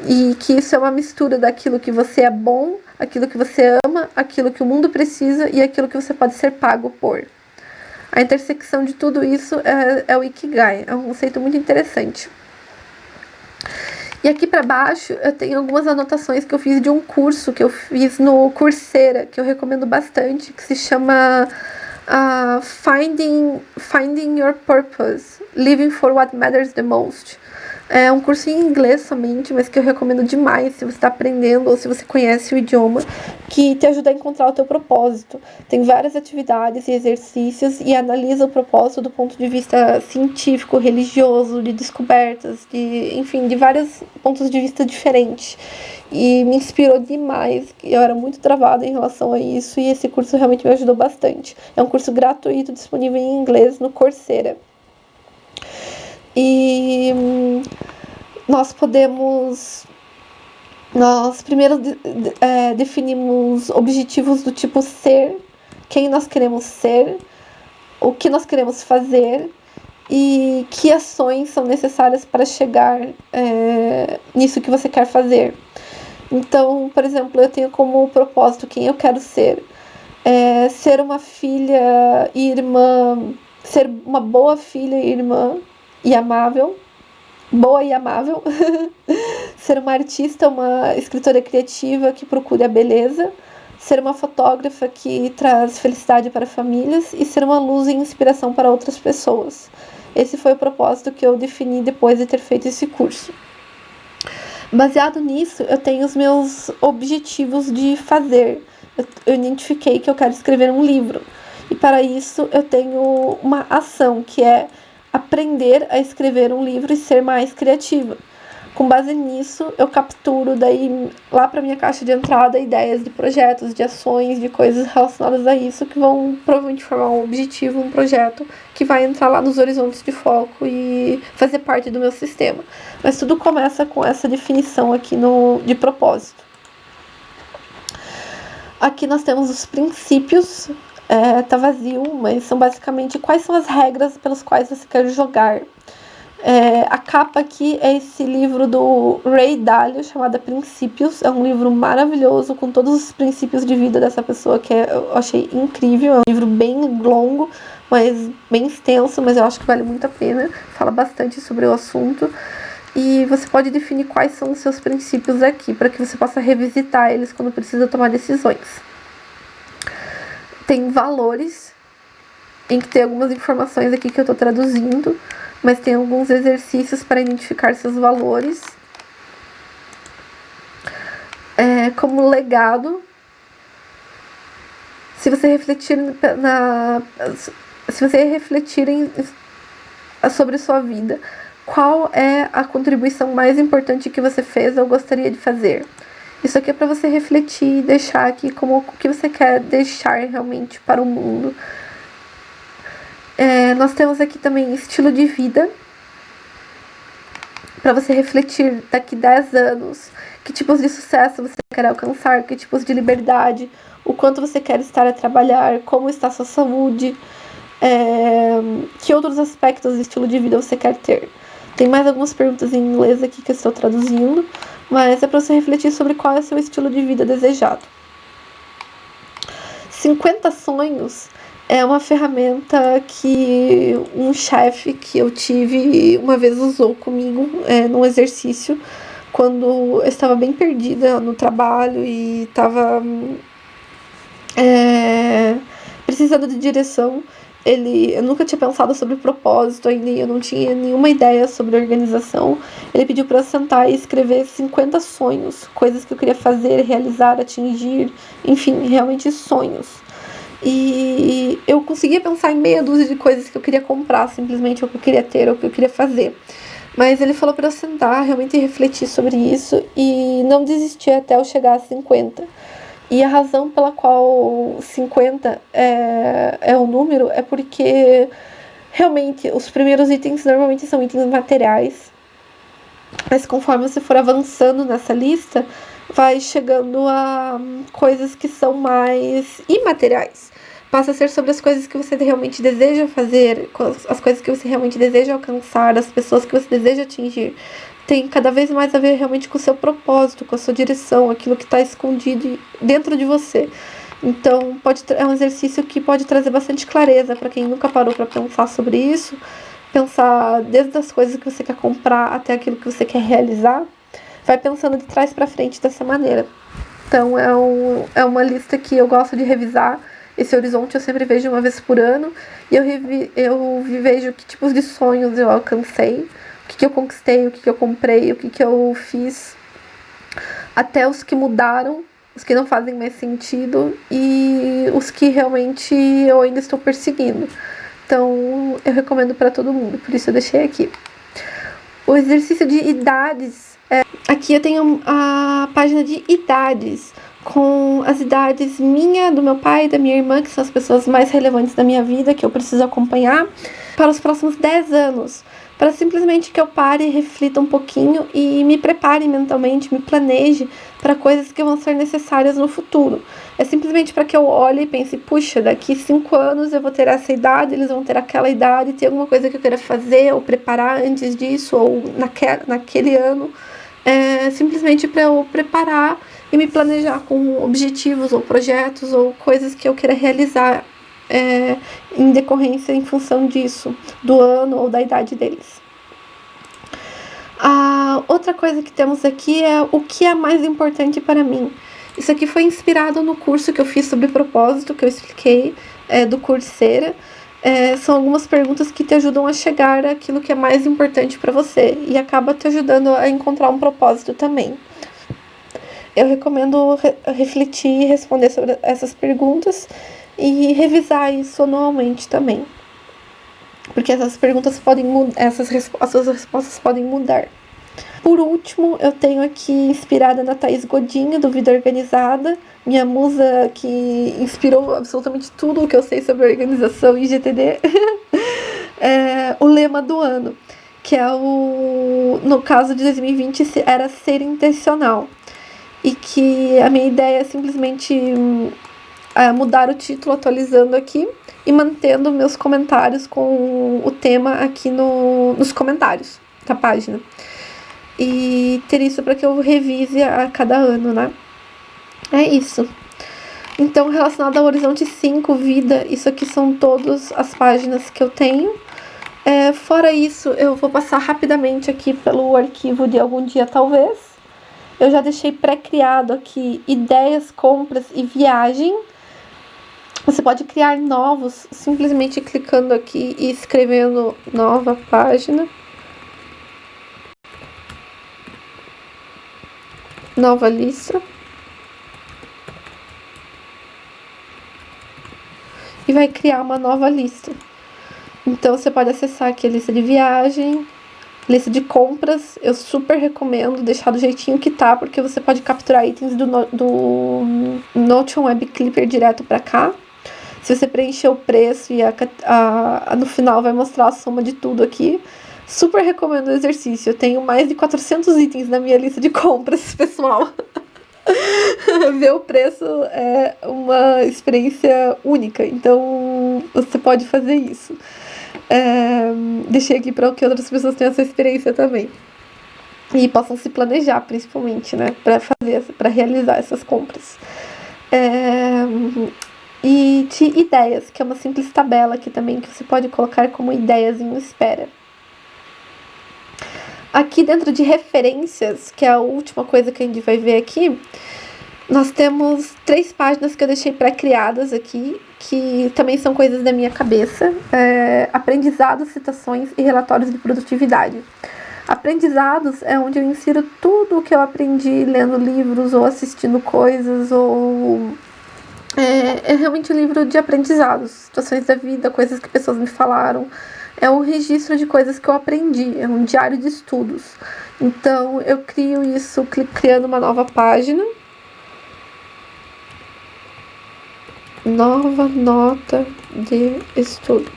E que isso é uma mistura daquilo que você é bom, aquilo que você ama, aquilo que o mundo precisa e aquilo que você pode ser pago por. A intersecção de tudo isso é o Ikigai, é um conceito muito interessante. E aqui para baixo eu tenho algumas anotações que eu fiz de um curso que eu fiz no Coursera, que eu recomendo bastante, que se chama Finding Your Purpose, Living for What Matters the Most. É um curso em inglês somente, mas que eu recomendo demais se você está aprendendo ou se você conhece o idioma, que te ajuda a encontrar o teu propósito. Tem várias atividades e exercícios e analisa o propósito do ponto de vista científico, religioso, de descobertas, enfim, de vários pontos de vista diferentes. E me inspirou demais. Eu era muito travada em relação a isso e esse curso realmente me ajudou bastante. É um curso gratuito, disponível em inglês no Coursera. E nós primeiro definimos objetivos do tipo ser, quem nós queremos ser, o que nós queremos fazer e que ações são necessárias para chegar nisso que você quer fazer. Então, por exemplo, eu tenho como propósito quem eu quero ser. Ser uma filha e irmã, ser uma boa filha e irmã e amável, boa e amável, ser uma artista, uma escritora criativa que procure a beleza, ser uma fotógrafa que traz felicidade para famílias e ser uma luz e inspiração para outras pessoas. Esse foi o propósito que eu defini depois de ter feito esse curso. Baseado nisso, eu tenho os meus objetivos de fazer. Eu identifiquei que eu quero escrever um livro. E para isso, eu tenho uma ação, que é aprender a escrever um livro e ser mais criativa. Com base nisso, eu capturo daí lá para minha caixa de entrada ideias de projetos, de ações, de coisas relacionadas a isso que vão provavelmente formar um objetivo, um projeto que vai entrar lá nos horizontes de foco e fazer parte do meu sistema. Mas tudo começa com essa definição aqui de propósito. Aqui nós temos os princípios. Tá vazio, mas são basicamente quais são as regras pelas quais você quer jogar. A capa aqui é esse livro do Ray Dalio, chamado Princípios. É um livro maravilhoso, com todos os princípios de vida dessa pessoa, que eu achei incrível. É um livro bem longo, mas bem extenso, mas eu acho que vale muito a pena. Fala bastante sobre o assunto. E você pode definir quais são os seus princípios aqui, para que você possa revisitar eles quando precisa tomar decisões. Tem valores, em que tem algumas informações aqui que eu estou traduzindo, mas tem alguns exercícios para identificar seus valores. Como legado, se você refletir sobre sua vida, qual é a contribuição mais importante que você fez ou gostaria de fazer. Isso aqui é para você refletir e deixar aqui como o que você quer deixar realmente para o mundo. Nós temos aqui também estilo de vida, para você refletir daqui 10 anos, que tipos de sucesso você quer alcançar, que tipos de liberdade, o quanto você quer estar a trabalhar, como está a sua saúde, que outros aspectos do estilo de vida você quer ter. Tem mais algumas perguntas em inglês aqui que eu estou traduzindo, mas é para você refletir sobre qual é o seu estilo de vida desejado. 50 sonhos é uma ferramenta que um chefe que eu tive uma vez usou comigo num exercício, quando eu estava bem perdida no trabalho e estava precisando de direção. Eu nunca tinha pensado sobre propósito ainda, eu não tinha nenhuma ideia sobre organização. Ele pediu para eu sentar e escrever 50 sonhos, coisas que eu queria fazer, realizar, atingir, enfim, realmente sonhos. E eu conseguia pensar em meia dúzia de coisas que eu queria comprar, simplesmente, ou que eu queria ter, ou que eu queria fazer. Mas ele falou para eu sentar, realmente refletir sobre isso e não desistir até eu chegar a 50. E a razão pela qual 50 é o número é porque realmente os primeiros itens normalmente são itens materiais, mas conforme você for avançando nessa lista, vai chegando a coisas que são mais imateriais. Passa a ser sobre as coisas que você realmente deseja fazer, as coisas que você realmente deseja alcançar, as pessoas que você deseja atingir. Tem cada vez mais a ver realmente com o seu propósito, com a sua direção, aquilo que está escondido dentro de você. Então, é um exercício que pode trazer bastante clareza para quem nunca parou para pensar sobre isso. Pensar desde as coisas que você quer comprar até aquilo que você quer realizar. Vai pensando de trás para frente dessa maneira. Então, é uma lista que eu gosto de revisar. Esse horizonte eu sempre vejo uma vez por ano. E eu vejo que tipos de sonhos eu alcancei, o que eu conquistei, o que eu comprei, o que eu fiz, até os que mudaram, os que não fazem mais sentido e os que realmente eu ainda estou perseguindo. Então, eu recomendo para todo mundo, por isso eu deixei aqui. O exercício de idades, aqui eu tenho a página de idades, com as idades minha, do meu pai e da minha irmã, que são as pessoas mais relevantes da minha vida, que eu preciso acompanhar, para os próximos 10 anos. Para simplesmente que eu pare e reflita um pouquinho e me prepare mentalmente, me planeje para coisas que vão ser necessárias no futuro. É simplesmente para que eu olhe e pense, puxa, daqui 5 anos eu vou ter essa idade, eles vão ter aquela idade, tem alguma coisa que eu queira fazer ou preparar antes disso ou naquele ano. Simplesmente para eu preparar e me planejar com objetivos ou projetos ou coisas que eu queira realizar em decorrência, em função disso, do ano ou da idade deles. A outra coisa que temos aqui é o que é mais importante para mim. Isso aqui foi inspirado no curso que eu fiz sobre propósito, que eu expliquei, do Coursera. São algumas perguntas que te ajudam a chegar àquilo que é mais importante para você e acaba te ajudando a encontrar um propósito também. Eu recomendo refletir e responder sobre essas perguntas e revisar isso anualmente também, porque essas perguntas podem mudar, as suas respostas podem mudar. Por último, eu tenho aqui, inspirada na Thaís Godinho, do Vida Organizada, minha musa que inspirou absolutamente tudo o que eu sei sobre organização e GTD, o lema do ano, que é no caso de 2020, era ser intencional. E que a minha ideia é simplesmente mudar o título, atualizando aqui e mantendo meus comentários com o tema aqui nos comentários da página. E ter isso para que eu revise a cada ano, né? É isso. Então, relacionado ao Horizonte 5, Vida, isso aqui são todas as páginas que eu tenho. Fora isso, eu vou passar rapidamente aqui pelo arquivo de algum dia, talvez. Eu já deixei pré-criado aqui ideias, compras e viagem. Você pode criar novos simplesmente clicando aqui e escrevendo nova página. Nova lista. E vai criar uma nova lista. Então, você pode acessar aqui a lista de viagem, Lista de compras, eu super recomendo deixar do jeitinho que tá, porque você pode capturar itens do Notion Web Clipper direto para cá. Se você preencher o preço e no final vai mostrar a soma de tudo aqui. Super recomendo o exercício. Eu tenho mais de 400 itens na minha lista de compras, pessoal. Ver o preço é uma experiência única, então você pode fazer isso. Deixei aqui para que outras pessoas tenham essa experiência também. E possam se planejar, principalmente, né? Para realizar essas compras. E de ideias, que é uma simples tabela aqui também, que você pode colocar como ideias em espera. Aqui dentro de referências, que é a última coisa que a gente vai ver aqui, nós temos 3 páginas que eu deixei pré-criadas aqui, que também são coisas da minha cabeça. Aprendizados, citações e relatórios de produtividade. Aprendizados é onde eu insiro tudo o que eu aprendi lendo livros ou assistindo coisas, ou é realmente um livro de aprendizados, situações da vida, coisas que pessoas me falaram. É um registro de coisas que eu aprendi, é um diário de estudos. Então eu crio isso criando uma nova página. Nova nota de estudo.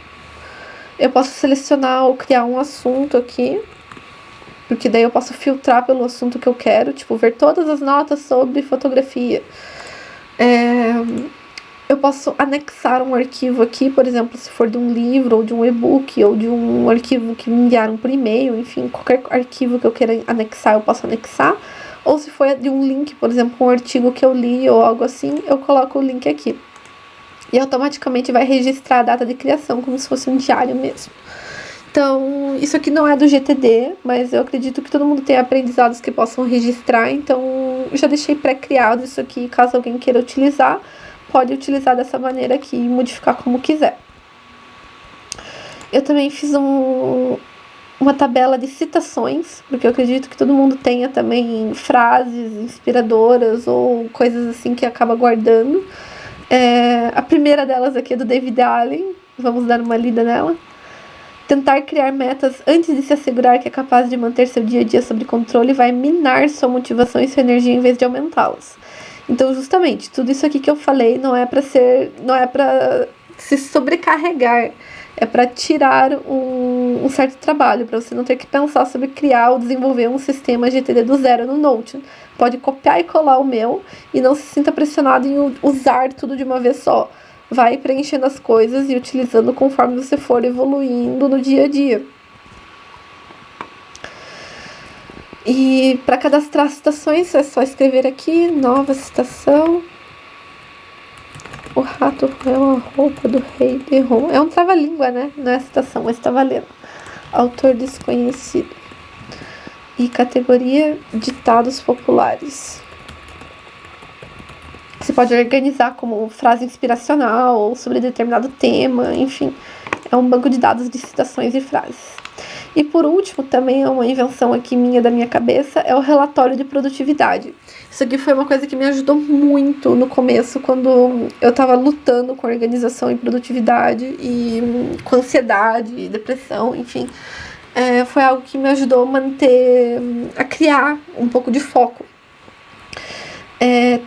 Eu posso selecionar ou criar um assunto aqui, porque daí eu posso filtrar pelo assunto que eu quero, tipo, ver todas as notas sobre fotografia. Eu posso anexar um arquivo aqui, por exemplo, se for de um livro, ou de um e-book, ou de um arquivo que me enviaram por e-mail, enfim, qualquer arquivo que eu queira anexar, eu posso anexar. Ou se for de um link, por exemplo, um artigo que eu li ou algo assim, eu coloco o link aqui. E automaticamente vai registrar a data de criação, como se fosse um diário mesmo. Então, isso aqui não é do GTD, mas eu acredito que todo mundo tem aprendizados que possam registrar. Então, eu já deixei pré-criado isso aqui, caso alguém queira utilizar, pode utilizar dessa maneira aqui e modificar como quiser. Eu também fiz uma tabela de citações, porque eu acredito que todo mundo tenha também frases inspiradoras ou coisas assim que acaba guardando. A primeira delas aqui é do David Allen, vamos dar uma lida nela. Tentar criar metas antes de se assegurar que é capaz de manter seu dia a dia sob controle vai minar sua motivação e sua energia em vez de aumentá-las. Então, justamente, tudo isso aqui que eu falei não é para se sobrecarregar, é para tirar um certo trabalho, para você não ter que pensar sobre criar ou desenvolver um sistema GTD do zero no Notion. Pode copiar e colar o meu e não se sinta pressionado em usar tudo de uma vez só. Vai preenchendo as coisas e utilizando conforme você for evoluindo no dia a dia. E para cadastrar citações é só escrever aqui, nova citação. O rato roeu a roupa do rei de Rom. É um trava-língua, né? Não é citação, mas tá valendo. Autor desconhecido. E categoria ditados populares. Você pode organizar como frase inspiracional ou sobre determinado tema, enfim. É um banco de dados de citações e frases. E por último, também é uma invenção aqui minha da minha cabeça, é o relatório de produtividade. Isso aqui foi uma coisa que me ajudou muito no começo, quando eu estava lutando com organização e produtividade, e com ansiedade, depressão, enfim. Foi algo que me ajudou a criar um pouco de foco.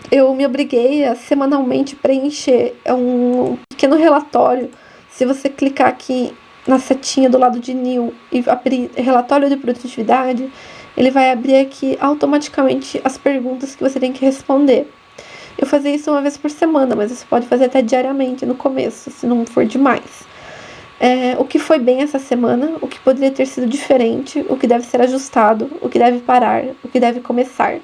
Eu me obriguei a semanalmente preencher um pequeno relatório. Se você clicar aqui na setinha do lado de New e abrir relatório de produtividade, ele vai abrir aqui automaticamente as perguntas que você tem que responder. Eu fazia isso uma vez por semana, mas você pode fazer até diariamente no começo, se não for demais. O que foi bem essa semana, o que poderia ter sido diferente, o que deve ser ajustado, o que deve parar, o que deve começar.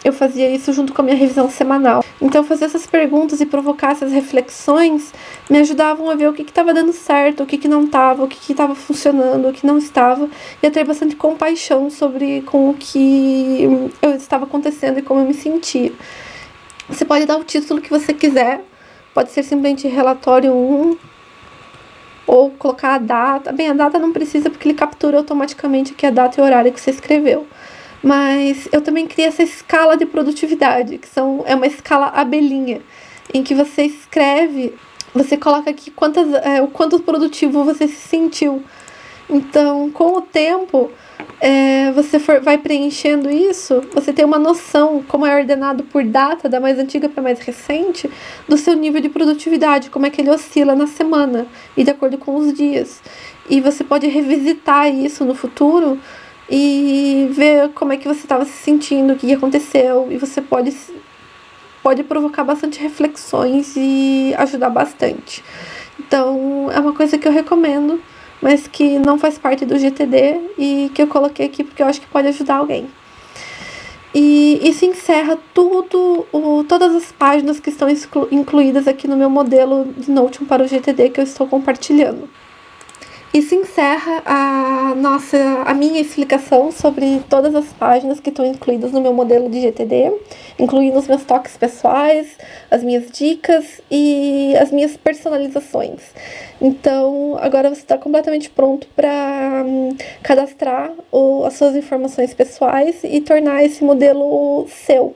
Eu fazia isso junto com a minha revisão semanal. Então, fazer essas perguntas e provocar essas reflexões me ajudavam a ver o que estava dando certo, o que não estava, o que estava funcionando, o que não estava, e a ter bastante compaixão com o que estava acontecendo e como eu me sentia. Você pode dar o título que você quiser, pode ser simplesmente relatório 1, ou colocar a data. Bem, a data não precisa, porque ele captura automaticamente aqui a data e o horário que você escreveu. Mas eu também criei essa escala de produtividade, é uma escala abelhinha, em que você escreve, você coloca aqui o quanto produtivo você se sentiu. Então, com o tempo, vai preenchendo isso, você tem uma noção, como é ordenado por data, da mais antiga para mais recente, do seu nível de produtividade, como é que ele oscila na semana e de acordo com os dias. E você pode revisitar isso no futuro e ver como é que você estava se sentindo, o que aconteceu, e você pode provocar bastante reflexões e ajudar bastante. Então, é uma coisa que eu recomendo, mas que não faz parte do GTD e que eu coloquei aqui porque eu acho que pode ajudar alguém. E isso encerra todas as páginas que estão incluídas aqui no meu modelo de Notion para o GTD que eu estou compartilhando. Isso encerra a minha explicação sobre todas as páginas que estão incluídas no meu modelo de GTD, incluindo os meus toques pessoais, as minhas dicas e as minhas personalizações. Então, agora você está completamente pronto para cadastrar as suas informações pessoais e tornar esse modelo seu.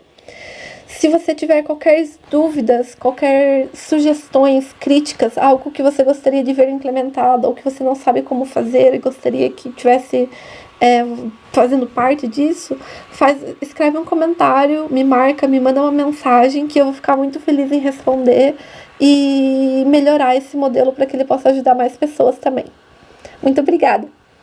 Se você tiver qualquer dúvidas, qualquer sugestões, críticas, algo que você gostaria de ver implementado ou que você não sabe como fazer e gostaria que tivesse fazendo parte disso, escreve um comentário, me marca, me manda uma mensagem que eu vou ficar muito feliz em responder e melhorar esse modelo para que ele possa ajudar mais pessoas também. Muito obrigada!